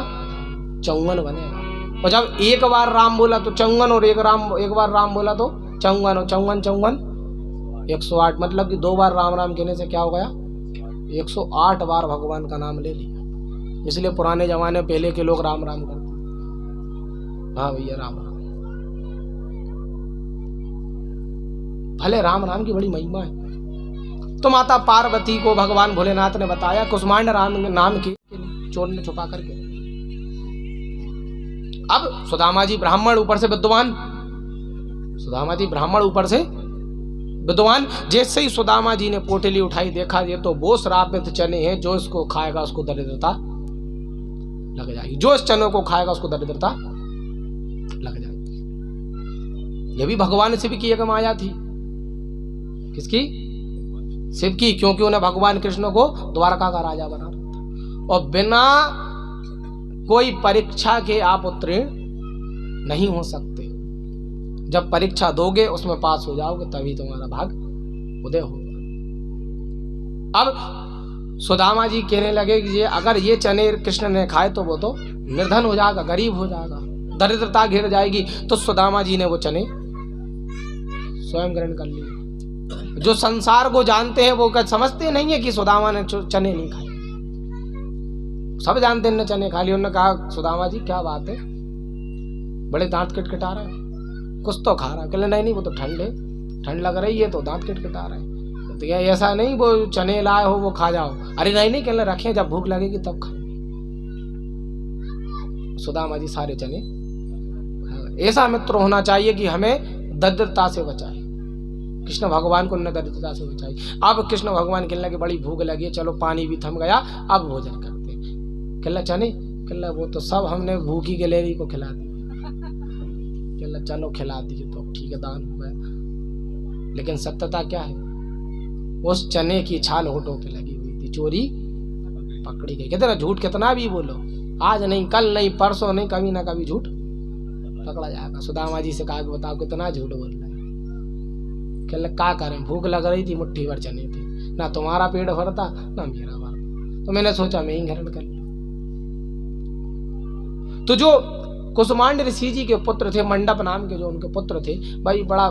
54 बनेगा। और जब एक बार राम बोला तो 54 और एक बार राम बोला तो 54 और 54 108, मतलब कि 2 बार राम राम कहने से क्या हो गया? 108 बार भगवान का नाम ले लिया। इसलिए पुराने जमाने पहले के लोग राम राम करते। हाँ भैया राम राम। भले राम राम की बड़ी महिमा है। तो माता पार्वती को भगवान भोलेनाथ ने बताया कुष्मांड राम नाम की चोर ने छुपा करके। अब सुदामा जी ब्राह्मण ऊपर से विद्वान, जैसे ही सुदामा जी ने पोटली उठाई, देखा ये तो वो श्रापित चने हैं, जो इसको खाएगा उसको दरिद्रता लग जाएगी, जो इस चनों को खाएगा उसको दरिद्रता लग जाएगी। ये भी भगवान शिव की एक माया थी। किसकी? शिव की, क्योंकि उन्हें भगवान कृष्ण को द्वारका का राजा बना रहा था। और बिना कोई परीक्षा के आप उत्तीर्ण नहीं हो सकते। जब परीक्षा दोगे, उसमें पास हो जाओगे, तभी तुम्हारा भाग उदय होगा। अब सुदामा जी कहने लगे कि ये अगर ये चने कृष्ण ने खाए तो वो तो निर्धन हो जाएगा, गरीब हो जाएगा, दरिद्रता घिर जाएगी। तो सुदामा जी ने वो चने स्वयं ग्रहण कर लिए। जो संसार को जानते हैं वो समझते नहीं है कि सुदामा ने चने नहीं खाए। सब जानते हैं चने खा लिए। उन्होंने कहा सुदामा जी क्या बात है, बड़े दांत किटकिटा रहे हैं, कुछ तो खा रहा है। कहले नहीं वो तो ठंड है, ठंड लग रही है तो दांत किटकिटा रहे हैं। तो ऐसा नहीं वो चने लाए हो वो खा जाओ। अरे नहीं कहले रखें, जब भूख लगेगी तब खाएंगे। सुदामा जी सारे चने। ऐसा मित्र होना चाहिए कि हमें दरिद्रता से बचाए। कृष्ण भगवान को न दरिद्रता से बचाई। अब कृष्ण भगवान कहने लगे बड़ी भूख लगी है, चलो पानी भी थम गया, अब भोजन करते। कहला चने, कहला वो तो सब हमने भूखी गिलहरी को खिला दी। कहला चलो खिला दिए तो ठीक है, दान हो गया। लेकिन सत्यता क्या है? उस चने की छाल होठों पे लगी हुई थी, चोरी पकड़ी गई। कहते ना झूठ कितना भी बोलो, आज नहीं कल नहीं परसों नहीं, कभी ना कभी झूठ पकड़ा जाएगा। सुदामा जी से कहा बताओ कितना झूठ बोल रहे हैं। कहले क्या करें, भूख लग रही थी, मुट्ठी भर चने थे, ना तुम्हारा पेट भरता ना मेरा भरता, तो मैंने सोचा मैं ही ग्रहण कर लिया। तो जो कुष्मांड ऋषि जी के पुत्र थे, मंडप नाम के जो उनके पुत्र थे, भाई बड़ा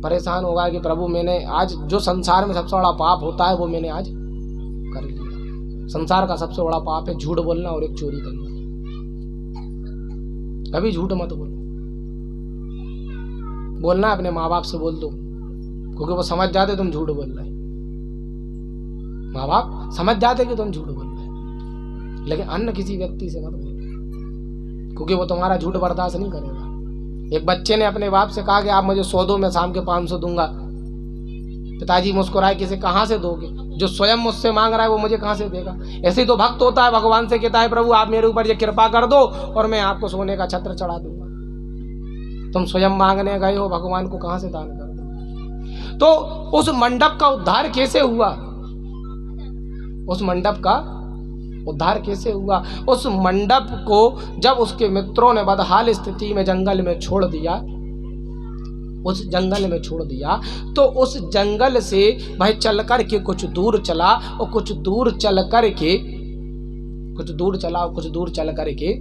परेशान होगा कि प्रभु मैंने आज जो संसार में सबसे बड़ा पाप होता है वो मैंने आज कर लिया। संसार का सबसे बड़ा पाप है झूठ बोलना और एक चोरी करना। कभी झूठ मत बोलना अपने माँ बाप से बोल दो, क्योंकि वो समझ जाते तुम झूठ बोल रहे। माँ बाप समझ जाते कि तुम झूठ बोल रहे, लेकिन अन्य किसी व्यक्ति से मत बोलो, क्योंकि वो तुम्हारा झूठ बर्दाश्त नहीं करेगा। एक बच्चे ने अपने बाप से कहा कि आप मुझे 100 दो, मैं शाम के 500 दूंगा। पिताजी मुस्कुराए, किसे कहाँ से दोगे? जो स्वयं मुझसे मांग रहा है वो मुझे कहाँ से देगा? ऐसे ही तो भक्त होता है, भगवान से कहता है प्रभु आप मेरे ऊपर ये कृपा कर दो और मैं आपको सोने का छत्र चढ़ा दूंगा। तुम स्वयं मांगने गए हो, भगवान को कहाँ से दान कर दो? तो उस मंडप का उद्धार कैसे हुआ? उस मंडप का उद्धार कैसे हुआ? उस मंडप को जब उसके मित्रों ने बदहाल स्थिति में जंगल में छोड़ दिया, उस जंगल में छोड़ दिया। तो उस जंगल से भाई चल कर के कुछ दूर चला और कुछ दूर चल कर के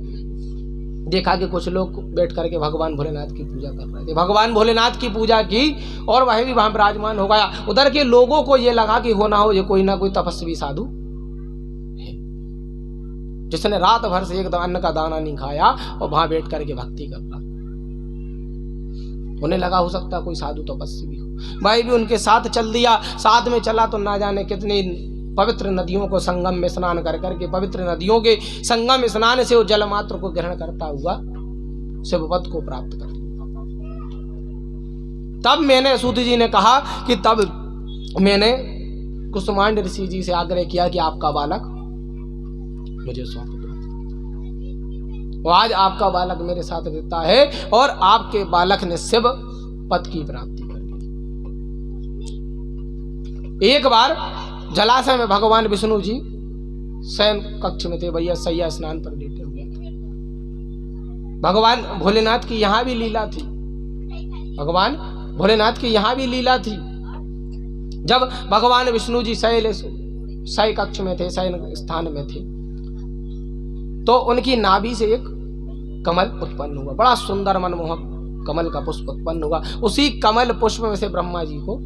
देखा कि कुछ लोग बैठ करके भगवान भोलेनाथ की पूजा कर रहे थे। भगवान भोलेनाथ की पूजा की और वह भी वहां विराजमान हो गया। उधर के लोगों को ये लगा कि हो ना हो ये कोई ना कोई तपस्वी साधु है जिसने रात भर से एक अन्न का दाना नहीं खाया और वहां बैठ करके भक्ति कर रहा। उन्हें लगा हो सकता कोई साधु तपस्वी हो। भाई भी उनके साथ चल दिया। साथ में चला तो ना जाने कितनी पवित्र नदियों को संगम में स्नान कर करके पवित्र नदियों के संगम स्नान से वो जल मात्र को ग्रहण करता हुआ शिवपद को प्राप्त कर लिया। तब मैंने सूत जी ने कहा कि तब मैंने कुसुमांड ऋषि जी से आग्रह किया कि आपका बालक मुझे सौंप दो। आज आपका बालक मेरे साथ रहता है और आपके बालक ने शिव पद की प्राप्ति कर ली। एक बार जलाशय में भगवान विष्णु जी शयन कक्ष में थे, भैया सैया स्नान पर लेटे हुए थे। भगवान भोलेनाथ की यहां भी लीला थी। भगवान भोलेनाथ की यहां भी लीला थी। जब भगवान विष्णु जी शय कक्ष में थे, शयन स्थान में थे, तो उनकी नाभि से एक कमल उत्पन्न हुआ। बड़ा सुंदर मनमोहक कमल का पुष्प उत्पन्न हुआ। उसी कमल पुष्प में से ब्रह्मा जी को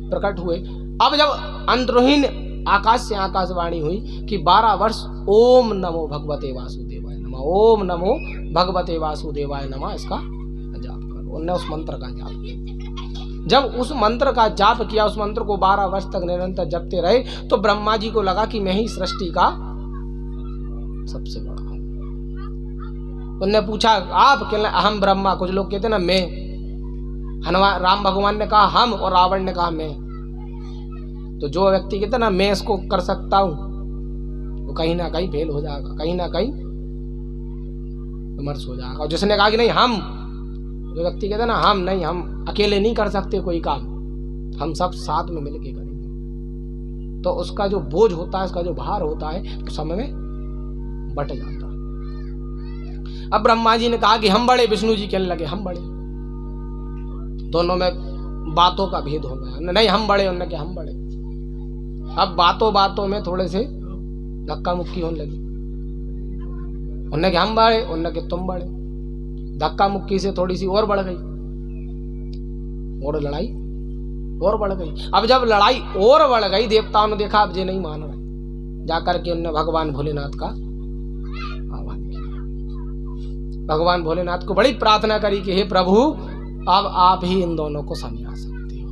प्रकट हुए। अब जब अंतहीन आकाश से आकाशवाणी हुई कि 12 वर्ष ओम नमो भगवते वासुदेवाय नमः, ओम नमो भगवते वासुदेवाय नमः इसका जाप करो। उन्होंने उस मंत्र का जाप किया। जब उस मंत्र का जाप किया, उस मंत्र को 12 वर्ष तक निरंतर जपते रहे, तो ब्रह्मा जी को लगा कि मैं ही सृष्टि का सबसे बड़ा हूं। उन्होंने पूछा आप कहना अहम ब्रह्मा, कुछ लोग कहते ना मैं। हनुमान राम भगवान ने कहा हम और रावण ने कहा मैं। तो जो व्यक्ति कहते ना मैं इसको कर सकता हूं वो कहीं ना कहीं फेल हो जाएगा, कहीं ना कहीं विमर्श हो जाएगा। और जिसने कहा कि नहीं हम, जो व्यक्ति कहते ना हम नहीं, हम अकेले नहीं कर सकते कोई काम, हम सब साथ में मिलके करेंगे, तो उसका जो बोझ होता है, उसका जो भार होता है, तो समय में बट जाता है। अब ब्रह्मा जी ने कहा कि हम बड़े, विष्णु जी कहने लगे हम बड़े। दोनों में बातों का भेद हो गया। नहीं हम बड़े, उन्होंने कहा हम बड़े। अब बातों बातों में थोड़े से धक्का मुक्की होने लगी। उन्होंने कहा हम बड़े, उन्होंने कहा तुम बड़े। धक्का मुक्की से थोड़ी सी और बढ़ गई और लड़ाई और बढ़ गई। अब जब लड़ाई और बढ़ गई, देवताओं ने देखा अब ये नहीं मान रहे, जाकर के उन्होंने भगवान भोलेनाथ का आह्वान किया। भगवान भोलेनाथ को बड़ी प्रार्थना करी कि हे प्रभु अब आप ही इन दोनों को समझा सकते हो।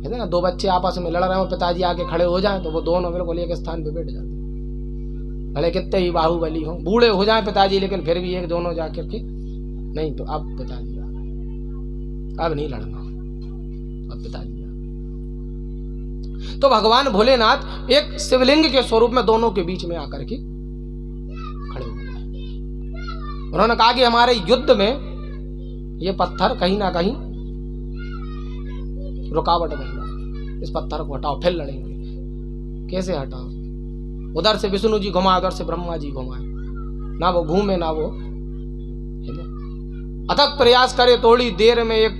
कहते ना दो बच्चे आपस में लड़ रहे हो, पिताजी आके खड़े हो जाएं तो वो दोनों बिल्कुल एक स्थान पे बैठ जाते, भले कितने ही बाहुबली हो, बूढ़े हो जाएं पिताजी, लेकिन फिर भी एक दोनों जाकर के नहीं तो अब पिताजी आ गए, अब नहीं लड़ना, अब पिताजी आ गए। तो भगवान भोलेनाथ एक शिवलिंग के स्वरूप में दोनों के बीच में आकर के खड़े हो गए। उन्होंने कहा कि हमारे युद्ध में ये पत्थर कहीं ना कहीं रुकावट बन रहा है, इस पत्थर को हटाओ फिर लड़ेंगे। कैसे हटाओ? उधर से विष्णु जी घुमाए, उधर से ब्रह्मा जी घुमाए, ना वो घूमे ना वो हिले। अथक प्रयास करे, थोड़ी देर में एक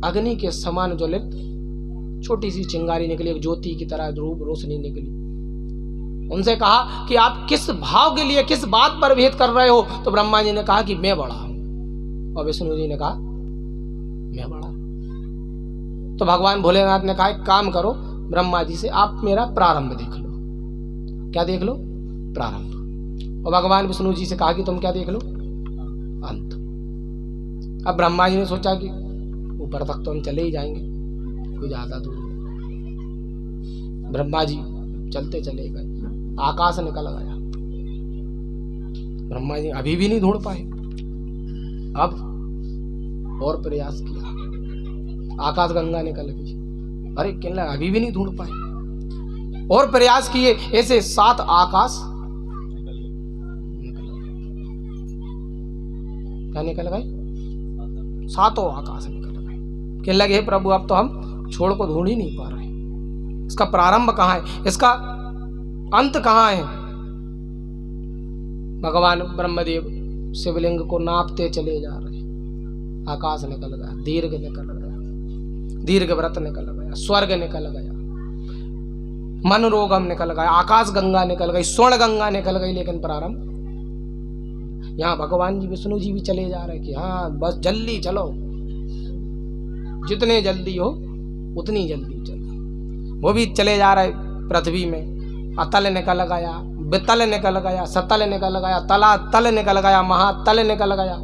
अग्नि के समान ज्वलित छोटी सी चिंगारी निकली, एक ज्योति की तरह रूप रोशनी निकली। उनसे कहा कि आप किस भाव के लिए, किस बात पर भेद कर रहे हो? तो ब्रह्मा जी ने कहा कि मैं बड़ा हूं, और विष्णु जी ने कहा मैं बड़ा। तो भगवान भोलेनाथ ने कहा एक काम करो ब्रह्मा जी से, आप मेरा प्रारंभ देख लो। क्या देख लो? प्रारंभ। और भगवान विष्णु जी से कहा कि तुम क्या देख लो? अंत। अब ब्रह्मा जी ने सोचा कि ऊपर तक तो हम चले ही जाएंगे, कोई ज्यादा दूर नहीं। ब्रह्मा जी चलते चले गए, आकाश निकल गया। ब्रह्मा जी अभी भी नहीं ढूंढ पाए। अब और प्रयास किया, आकाश गंगा निकल गई। अरे कहने अभी भी नहीं ढूंढ पाए, और प्रयास किए, ऐसे 7 आकाश क्या निकल गए? 7 आकाश निकल गए। कहने लगे हे प्रभु अब तो हम छोड़ को ढूंढ ही नहीं पा रहे, इसका प्रारंभ कहाँ है, इसका अंत कहाँ है? भगवान ब्रह्मदेव शिवलिंग को नापते चले जा रहे, आकाश निकल गया, दीर्घ निकल गया, दीर्घ व्रत निकल गया, स्वर्ग निकल गया, मनोरोगम निकल गया, आकाश गंगा निकल गई, स्वर्ण गंगा निकल गई। लेकिन प्रारंभ यहाँ भगवान जी विष्णु जी भी चले जा रहे कि हाँ बस जल्दी चलो, जितने जल्दी हो उतनी जल्दी चलो। वो भी चले जा रहे पृथ्वी में। अतल निकल गया, वितल निकल गया, सतल निकल गया, तला तल निकल गया, महातल निकल गया,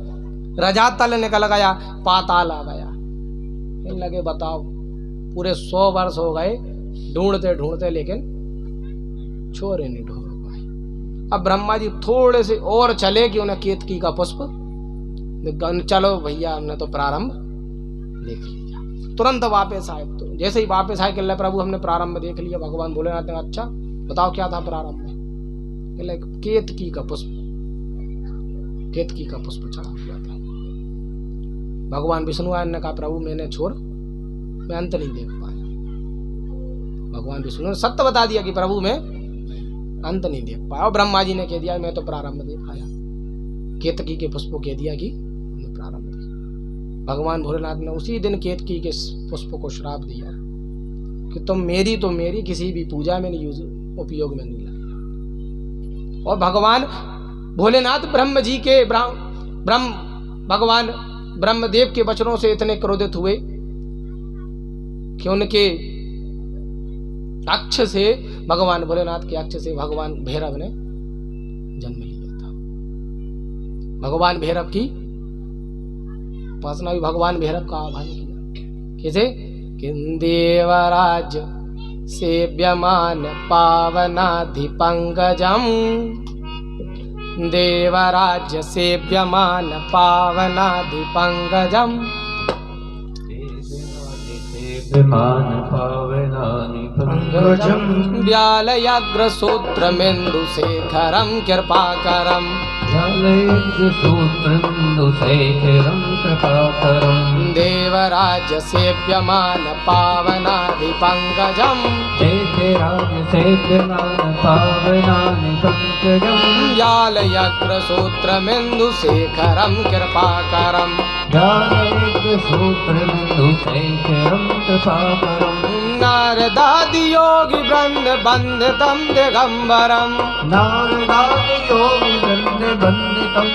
रजातल निकल गया, पाताल आ गया। इन लगे बताओ पूरे 100 वर्ष हो गए ढूंढते ढूंढते, लेकिन छोरे नहीं ढूंढ पाए। अब ब्रह्मा जी थोड़े से और चले कि उन्हें केतकी का पुष्प, चलो भैया हमने तो प्रारंभ देख लिया। तुरंत वापस आए। तो जैसे ही वापस आए कि प्रभु हमने प्रारंभ देख लिया। भगवान भोलेनाथ ने अच्छा बताओ क्या था प्रारंभ में? केतकी का पुष्प, केतकी का पुष्प चढ़ा हुआ था। भगवान विष्णु आयन ने कहा प्रभु मैंने छोड़, मैं अंत नहीं देख पाया। भगवान विष्णु ने सत्य बता दिया कि प्रभु मैं अंत नहीं देख पाया। और ब्रह्मा जी ने कह दिया मैं तो प्रारंभ देख आया। केतकी के पुष्प को कह दिया कि हमने प्रारंभ देखा। भगवान भोलेनाथ ने उसी दिन केतकी के पुष्प को श्राप दिया कि तुम मेरी तो मेरी किसी भी पूजा में नहीं उपयोग में नहीं लाया। और भगवान भोलेनाथ ब्रह्म जी के भगवान ब्रह्मदेव के वचनों से इतने क्रोधित हुए कि उनके अक्ष से, भगवान भोलेनाथ के अक्ष से भगवान भैरव ने जन्म लिया था। भगवान भैरव की उपासना भी भगवान भैरव का आह्वान किया। कैसे? कि देवराज सेव्यमान पावनाधिपंकजम, देवराज्य सेव्यमान पावनाधिपंकजम, व्यालयाग्रसूत्रमेन्दुशेखरं कृपाकरं, देवराज्य सेव्यमान पावनाधिपंकजं, व्यालयाग्रसूत्रमेन्दुशेखरं कृपाकरं, नारदादि योगी वृंद वंदितं दिगंबरं, नारदादि योगी वृंद वंदितं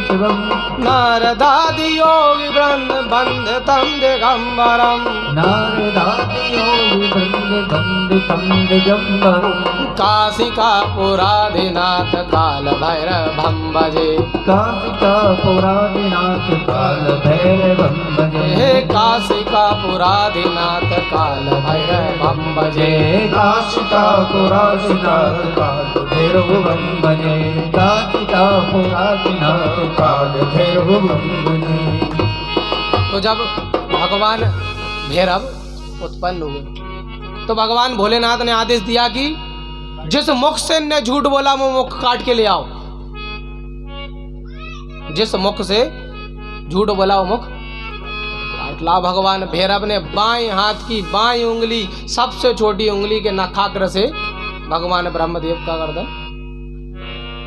शिवं, नारदादि योगी वृंद वंदितं दिगंबरं, नारदादि योगी वृंद वंदितं दिगंबरं, काशिकापुराधिनाथ काल भैरवं भजे, काशिकापुराधिनाथ काल भैरवं भजे, हे काशिकापुराधिनाथ काल भैरवं भजे, काशिकापुराधिनाथ काल भैरवं भजे, काशिकापुराधिनाथ काल भैरवं भजे। तो जब भगवान भैरव उत्पन्न हुए तो भगवान भोलेनाथ ने आदेश दिया कि जिस मुख से ने झूठ बोला वो मुख काट के ले आओ। जिस मुख से झूठ बोला वो मुख काट लाओ। भगवान भैरव ने बाएं हाथ की बाएं उंगली, सबसे छोटी उंगली के नखाग्र से भगवान ब्रह्मदेव का गर्दन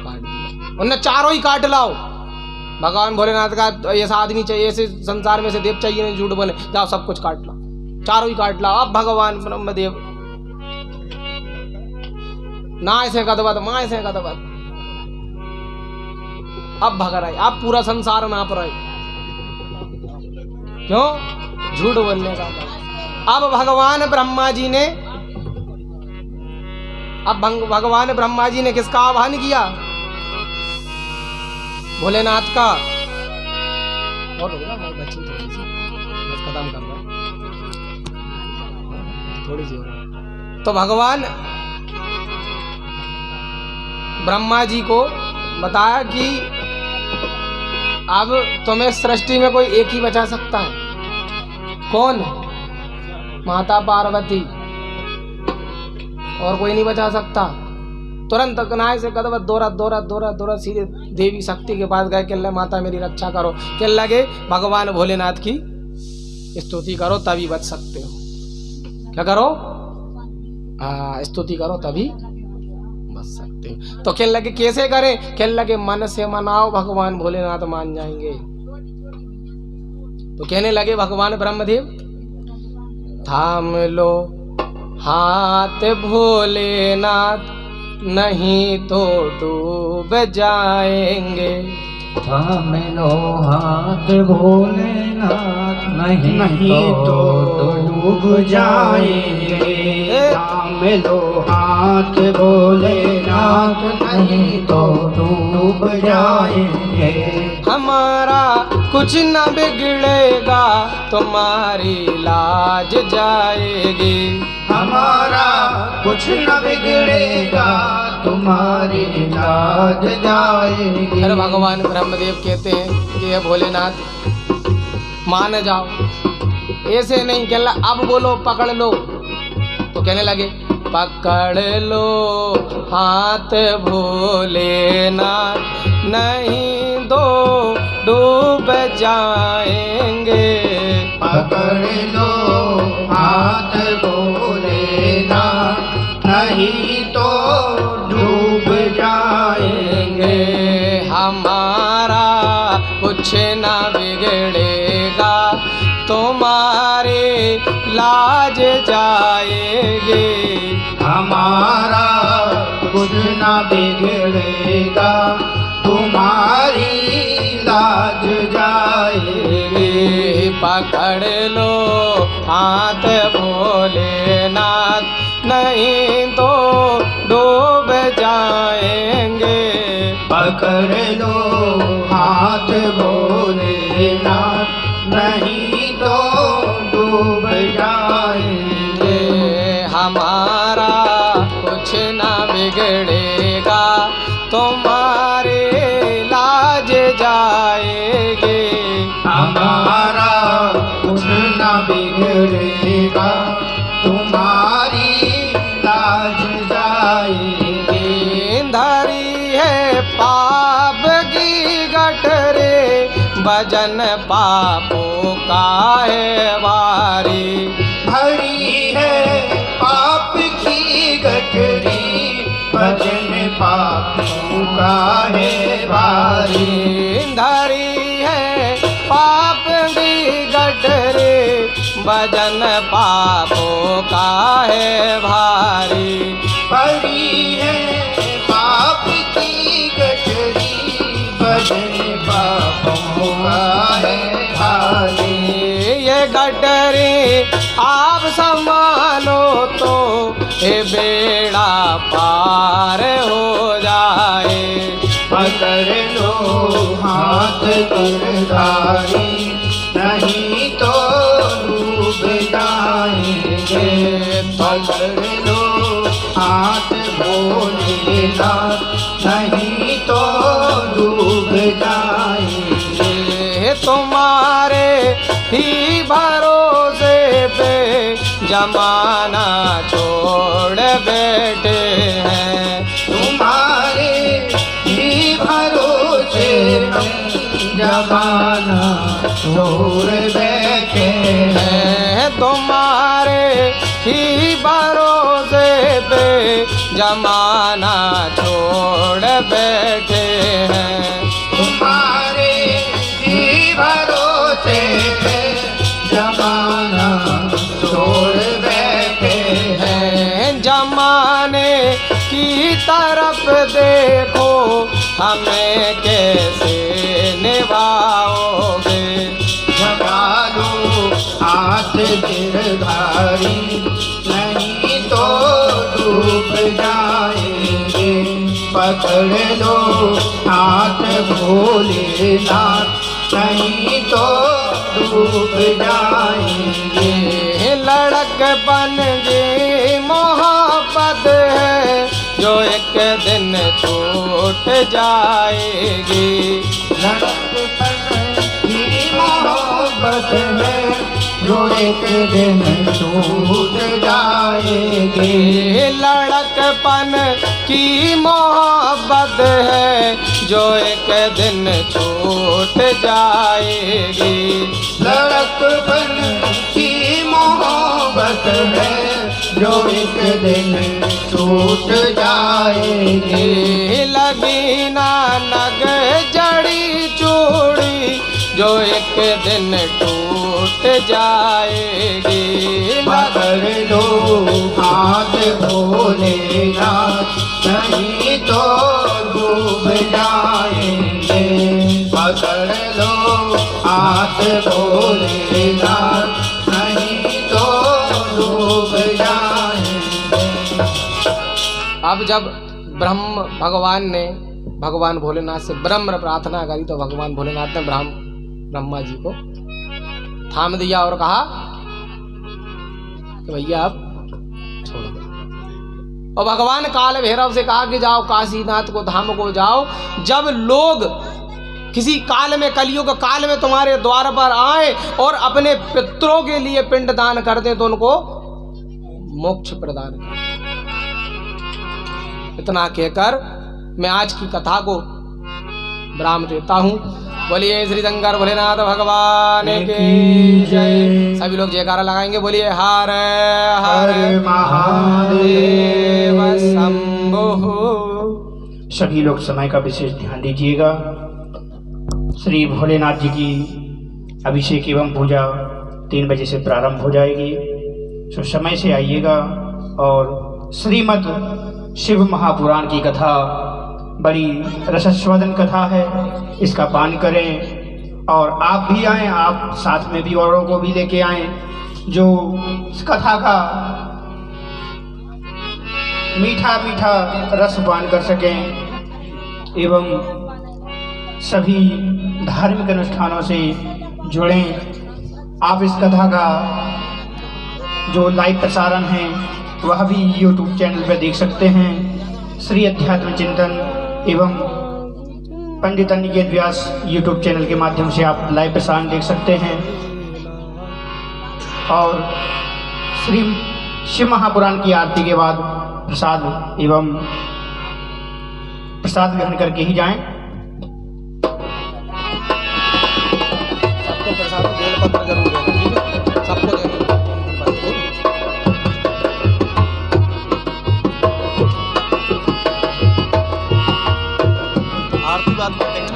काट दिया। उन्हें चारों ही काट लाओ। भगवान भोलेनाथ का ऐसा आदमी चाहिए, ऐसे संसार में से देव चाहिए नहीं झूठ बोले, जाओ सब कुछ काट लाओ, चारों ही काट लाओ। अब भगवान ब्रह्मदेव ना ऐसे कदवत माँ ऐसे कदवत, अब भग रहे, अब पूरा संसार नाप रहे। क्यों? झूठ बोलने का। अब भगवान ब्रह्मा जी ने, भगवान ब्रह्मा जी ने किसका आह्वान किया? भोलेनाथ का। और मैं बची थोड़ी सी, बस खत्म कर रहा थोड़ी सी। तो भगवान ब्रह्मा जी को बताया कि अब तुम्हें सृष्टि में कोई एक ही बचा सकता है। कौन? माता पार्वती, और कोई नहीं बचा सकता। तुरंत कनाए से कदवत दौरा सीधे देवी शक्ति के पास गए। कहने माता मेरी रक्षा करो। कहने लगे भगवान भोलेनाथ की स्तुति करो तभी बच सकते हो। क्या करो? स्तुति करो तभी बच सकते हो। तो कहने लगे कैसे करें? कहने लगे मन से मनाओ, भगवान भोलेनाथ मान जाएंगे। तो कहने लगे भगवान ब्रह्मदेव, थाम लो हाथ भोलेनाथ, नहीं तो डूब जाएंगे। थाम लो हाथ भोलेनाथ, नहीं तो डूब जाएंगे। थाम लो हाथ भोलेनाथ, नहीं तो डूब जाएंगे। हमारा कुछ न बिगड़ेगा, तुम्हारी लाज जाएगी। हमारा कुछ न बिगड़ेगा, तुम्हारी लाज जाएगी। फिर भगवान ब्रह्मदेव कहते हैं कि ये भोलेनाथ मान जाओ, ऐसे नहीं कहला, अब बोलो पकड़ लो। तो कहने लगे, पकड़ लो हाथ भोलेनाथ, नहीं तो डूब जाएंगे। पकड़ लो हाथ भोलेनाथ, नहीं तो डूब जाएंगे। हमारा कुछ ना बिगड़ेगा, तुम्हारे लाज जाएगी। हमारा कुछ न बिगड़ेगा, तुम्हारी लाज जाएगी। पकड़ लो हाथ भोलेनाथ, नहीं तो डूब जाएंगे। पकड़ लो हाथ भोलेनाथ, नहीं तो डूब जाएंगे। हमारा कुछ ना बिगड़ेगा, तुम्हारे लाज जाएगी। हमारा कुछ न बिगड़ेगा, तुम्हारी लाज जाएगी। धरी है पाप की गठरे, भजन पापों का है वारी। भरी है पाप की गठरी, भजन पापों का है भारी। धरी है पाप की गठरे, भजन पापों का है भारी। भरी है पाप की गठरी, भजन पापों का है भारी। ये गठरी आप संभालो तो ये बेड़ा पार हो जाए। पकड़ लो हाथ गिरधारी, नहीं तो डूब जाएंगे। पकड़ लो हाथ भोलेनाथ, नहीं तो डूब जाएंगे। तुम्हारे ही भरोसे पे जमाना छोड़ बैठे हैं। तुम्हारे ही भरोसे जमाना छोड़ बैठे हैं। तुम्हारे ही भरोसे पे जमाना छोड़ बैठे हैं। तुम्हारे ही भरोसे जमाना छोड़ बैठे हैं। जमाने की तरफ देखो, हमें कैसे निभाओगे। जगा लो हाथ गिरधारी, नहीं तो डूब जाएंगे। पकड़ लो हाथ भोलेनाथ, नहीं तो डूब जाएंगे। लड़कपन की मोहब्बत है, जो एक दिन छूट जाएगी। लड़कपन की मोहब्बत है, जो एक दिन छूट जाएगी। लड़कपन की मोहब्बत है, जो एक दिन छूट जाएगी। लड़कपन की मोहब्बत है, जो एक दिन छूट जाएगी। लगी ना नग जड़ी चूड़ी, जो एक दिन टूट जाएगी। पकड़ लो हाथ भोलेनाथ, नहीं तो डूब जाएंगे। पकड़ लो हाथ भोलेनाथ, नहीं तो डूब जाएंगे। अब जब ब्रह्म भगवान ने भगवान भोलेनाथ से ब्रह्म प्रार्थना करी तो भगवान भोलेनाथ ने ब्रह्मा जी को थाम दिया और कहा कि भैया अब छोड़ दो। और भगवान काल भैरव से कहा कि जाओ काशीनाथ को धाम को जाओ। जब लोग किसी काल में, कलयुग काल में तुम्हारे द्वार पर आए और अपने पितरों के लिए पिंड दान कर दें तो उनको मोक्ष प्रदान कर। इतना कहकर मैं आज की कथा को विराम देता हूँ। बोलिए श्री शंकर भोलेनाथ भगवान की जय। सभी लोग जयकारा लगाएंगे। बोलिए हर हर महादेव शंभो। सभी लोग समय का विशेष ध्यान दीजिएगा। श्री भोलेनाथ जी की अभिषेक एवं पूजा 3 बजे से प्रारंभ हो जाएगी। तो समय से आइएगा और श्रीमद् शिव महापुराण की कथा बड़ी रसस्वादन कथा है, इसका पान करें और आप भी आएं, आप साथ में भी औरों को भी लेके आएं जो इस कथा का मीठा मीठा रस पान कर सकें एवं सभी धार्मिक अनुष्ठानों से जुड़ें। आप इस कथा का जो लाइव प्रसारण है वह भी YouTube चैनल पर देख सकते हैं। श्री अध्यात्म चिंतन एवं पंडित अनिकेत व्यास YouTube चैनल के माध्यम से आप लाइव प्रसारण देख सकते हैं और श्री शिव महापुराण की आरती के बाद प्रसाद एवं प्रसाद ग्रहण करके ही जाएं। सबको प्रसाद बेलपत्र जरूर देना, ठीक है? सबको देना। आरती बात करेंगे ना।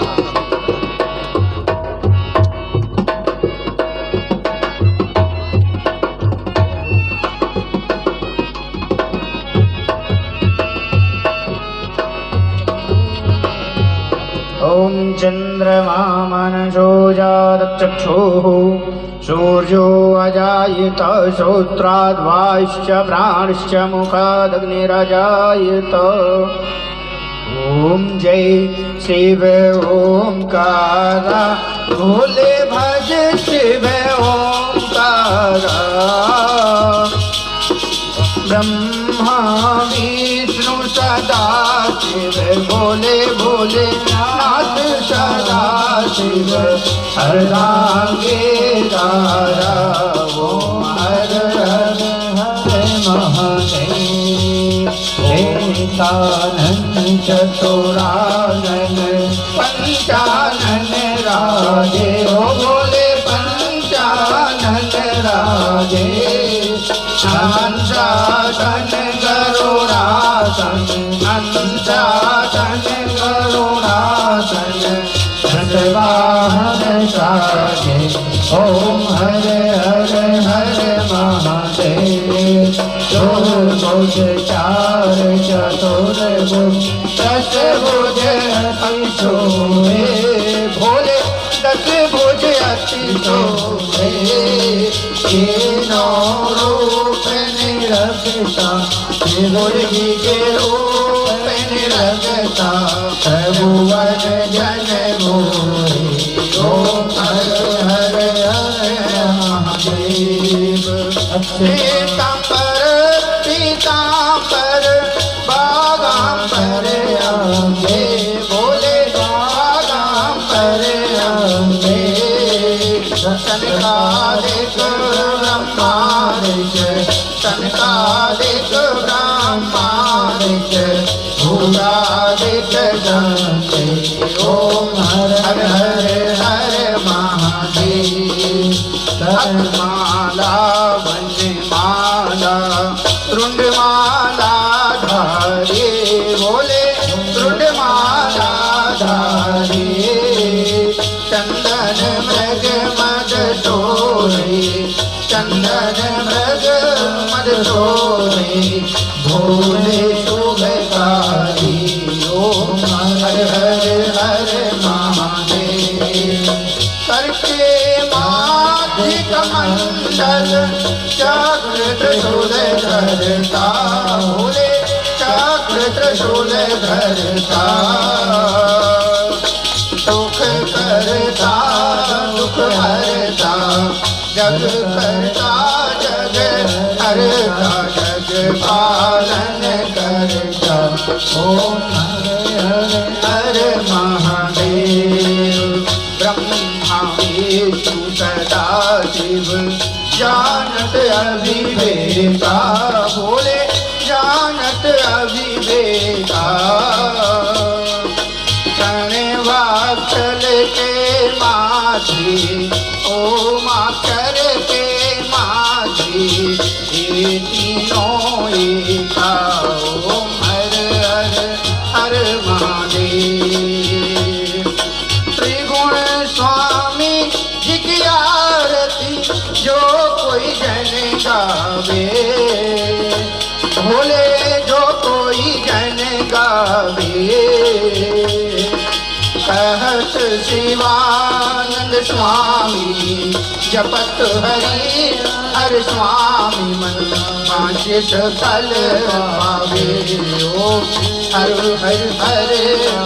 ओम चंद्रमा मनसो जातचक्षुः सूर्यो अजायत श्रोत्राद्वाश्च प्राणश्च मुखादग्निरजायत। ओम जय शिव ओंकार भोले भज शिव ओंकार। ब्रह्मा विष्णु सदा शिव भोले भोले नाथ सदा शिव हरदांगे दारा। ओम हर हर हर महादेव। एकानन चतुरानन पंचानन राजे। ओ भोले पंचानन राजे। हंसासन गरुड़ासन हंसासन गरुड़ासन दशवाहन साजे। ओम हर हर हर महादेव। चतुर्भुज चार चतुर्भुज दस भुज अति शोभे। भोले दस भुज अति शोभे। तीनों रूप निरखता मुर्गी के रूप निरखता प्रभुवन जन मोरे। ओम हर हर हर महादेव। पीतांबर पीतांबर बागांबर अंबे। भोले बागांबर अंबे। सनकालिक ब्रह्मांड सनकालिक ब्रह्मांड भूरादिक गंगे। ओम हर हर हर महादेव। माला वनमाला तृणमाला धारे। बोले तृणमाला धारे। चंदन मृग चक्र त्रिशूल धरता भोले चक्र त्रिशूल धरता सुख करता दुख हरता जग करता जग हरता जग पालन करता ओम हर महादेव ब्रह्मा विष्णु सदा शिव जानत अविवेका बोले जानत अविवेका क्षणवाचल के माझी ओ माकर के माझी ये तीनों एका ओम हर हर हर महादेव त्रिगुण स्वामी जी की आरती जो कोई जन गावे भोले जो कोई जन गावे कहत शिवानंद स्वामी जपत हरि हर स्वामी मन वांछित फल पावे ओ हर हर हर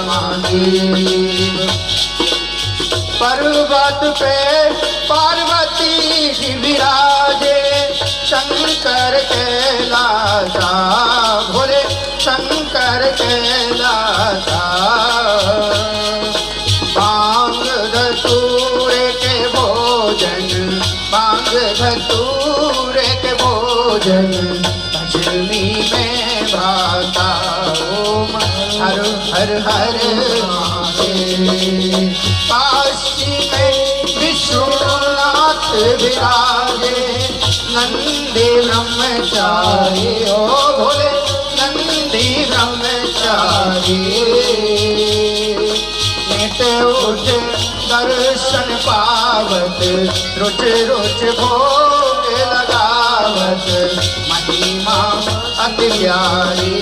महादेव पर्वत पे पार्वती जी विराजे शंकर कैलासा भोले शंकर कैलासा बांग धतूरे के भोजन बांग धतूरे के भोजन पश्चिमी में भाता ओम हर हर हर महादेव काशी में विश्वनाथ विराजे नंदी ब्रह्मचारी ओ भोले नंदी ब्रह्मचारी नित उठ दर्शन पावत रुच रुच भोग लगावत महिमा अति प्यारी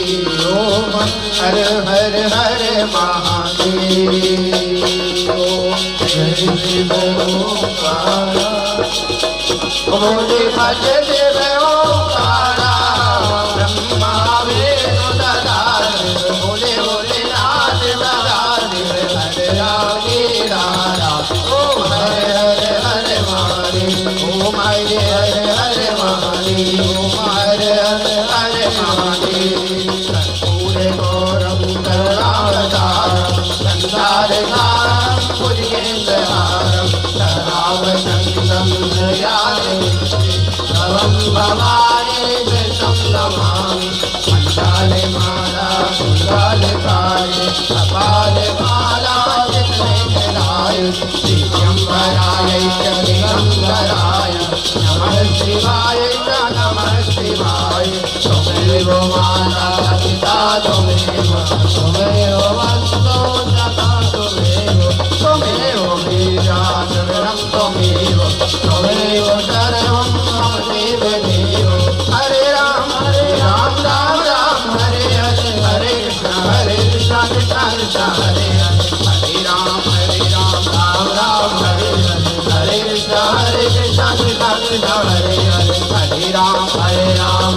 ओम हर हर हर महादेव ओम जय शिव ओंकारा बोले भज देव ओंकारा ब्रह्मा विष्णु सदा शिव बोले भोले नाथ सदा शिव हर रागे रारा ओम हर हर हर महादेव ओम हर हर हर महादेव ओम हर हर हर महादेव कर्पूर गौरम करुणावतारम संसारसारम भुजगेन्द्रहारम सदावसंतं हृदयादेशं भवानी विष्णुं नमामि मण्डले माला कुण्डलकाय कपाले माला चित्रैकदाय दिव्यंबराय च दिगंबराय नमः शिवाय च नमः शिवाय त्वमेव माता पिता त्वमेव वंशो जाता त्वमेव बीजाचरणं त्वमेव सर्वं मम देव देव हरे राम राम राम हरे हरे हरे कृष्ण कृष्ण कृष्ण हरे हरे हरे राम राम राम हरे हरे हरे कृष्ण कृष्ण कृष्ण हरे हरे हरे राम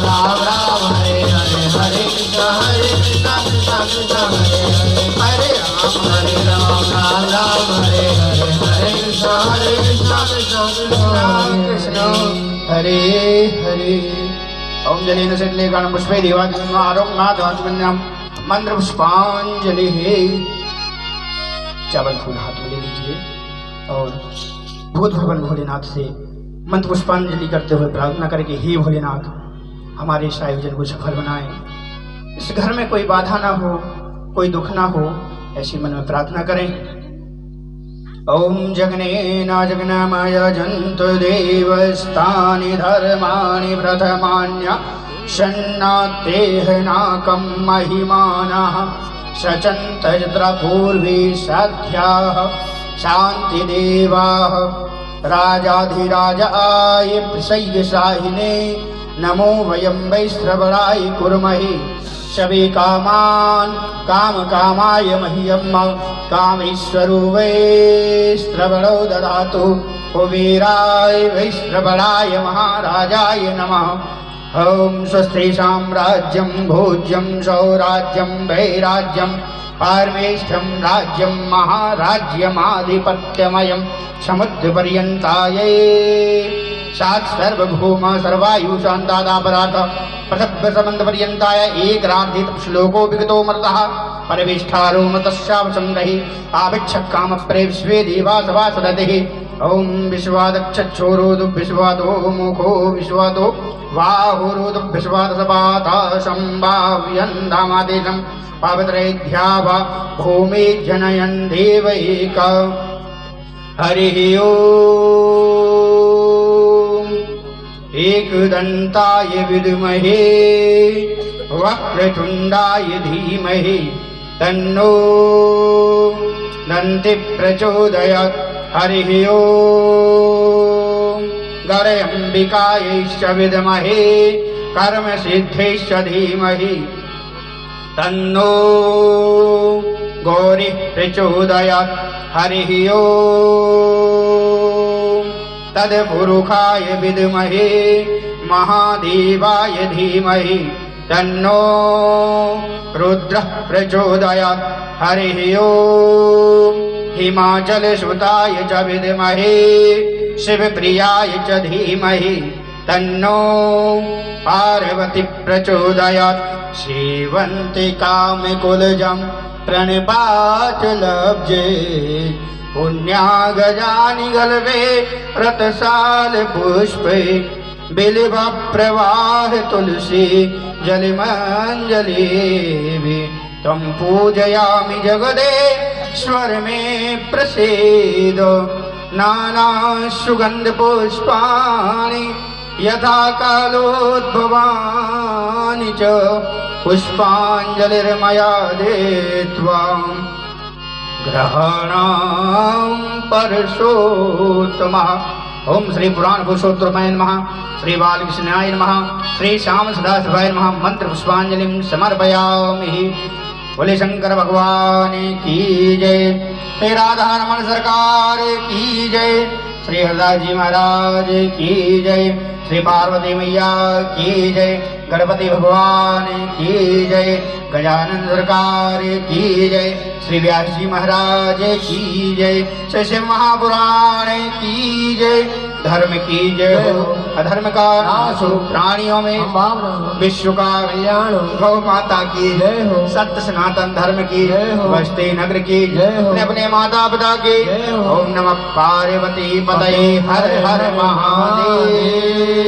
राम राम हरे हरे हरे कृष्ण कृष्ण कृष्ण हरे हरे हरे राम राम हरे हरे हरे कृष्ण कृष्ण कृष्ण हरे हरे ओम जलेन सकले गण पुष्पे देवादिम आरोग्यनाथवाचमन्यम मंत्र पुष्पांजलि चावल फूल हाथ में ले लीजिए और भूत भवन भोलेनाथ से मंत्र पुष्पांजलि करते हुए प्रार्थना करें कि हे भोलेनाथ हमारे इस आयोजन को सफल बनाएं, इस घर में कोई बाधा ना हो, कोई दुख ना हो, ऐसी मन में प्रार्थना करें। ओम जगनेना जगनामय जंतु देवस्थानि धर्माणि प्रथमान्य षण्णातेहनाकं महिमानः सचन्त यत्र पूर्वे साध्याः शान्तिदेवाः राजाधिराजाय प्रसय्यशाहिने नमो वयं वै श्रवणाय कुर्महे सभी कामान काम कामाय मह्यम कामेश्वरो वै श्रवणो ददातु कुबेराय वैश्रवणाय महाराजाय नमः। ओम स्वस्ति साम्राज्यं भोज्यं सौराज्यं वैराज्यं पारमेष्ठ्यं राज्यं महाराज्यमाधिपत्यमयं समुद्रपर्यन्तायै सात् सर्वभौम सर्वायु शान्तादापराध प्रसभ्य समन्दपर्यन्ताय एकराधित श्लोको विगतो मर्दः परमेष्ठारो मतस्यावसङ्गहि आविच्छक्कामप्रे विश्वे देवा सभा सदतिः। ओम विश्वादक्षच्छोरोदु विश्वादो मुखो विश्वादो बाहुरोदु विश्वादसपाता संभाव्यन्धामादेशं पावत्रैध्यावा भूमि जनयन् देवैक। हरिः ओम एकदन्ताय विद्महे वक्रतुण्डाय धीमहि तन्नो दन्ति प्रचोदयात्। हरिः ओम गौरम्बिकायै विद्महे कर्मसिद्धिश्च धीमहि तन्नो गौरी प्रचोदयात्। हरिः ओम तत्पुरुषाय विद्महे महादेवाय धीमहि तन्नो रुद्रः प्रचोदयात्। हरिः ओम हिमाचलसुताय च विद्महे शिवप्रियाय च धीमहि तन्नो पार्वती प्रचोदयात्। सेवन्ति कामकुलजं प्रणिपातलब्जे पुण्यागजानि गल्भे रतसालपुष्पे बिल्वप्रवाह तुलसी जलमञ्जलिभिः तं पूजयामि जगदेश्वर मे प्रसीद। नाना सुगन्धपुष्पाणि यथा कालोद्भवानि च पुष्पाञ्जलिर्मया दत्त्वा ग्रहाणां परशोत्तमः। ओम श्री पुराण पुरुषोत्तमाय नमः, श्री बालकृष्णाय नमः, श्री श्याम सदाशिवाय नमः। मंत्र पुष्पांजलिं समर्पयामि। बोले शंकर भगवान की जय, श्री राधा रमण सरकार की जय, श्री हरदास जी महाराज की जय, श्री पार्वती मैया की जय, गणपति भगवान की जय, गजानन सरकार की जय, श्री व्यास जी महाराज की जय, श्री शिव महापुराण की जय। धर्म की जय हो, अधर्म का नाश हो, प्राणियों में विश्व का कल्याण हो। गौ माता की जय हो, सत्य सनातन धर्म की जय हो, बस्ती नगर की जय हो, अपने माता पिता की जय हो। ओम नमः पार्वती पतये हर हर महादेव।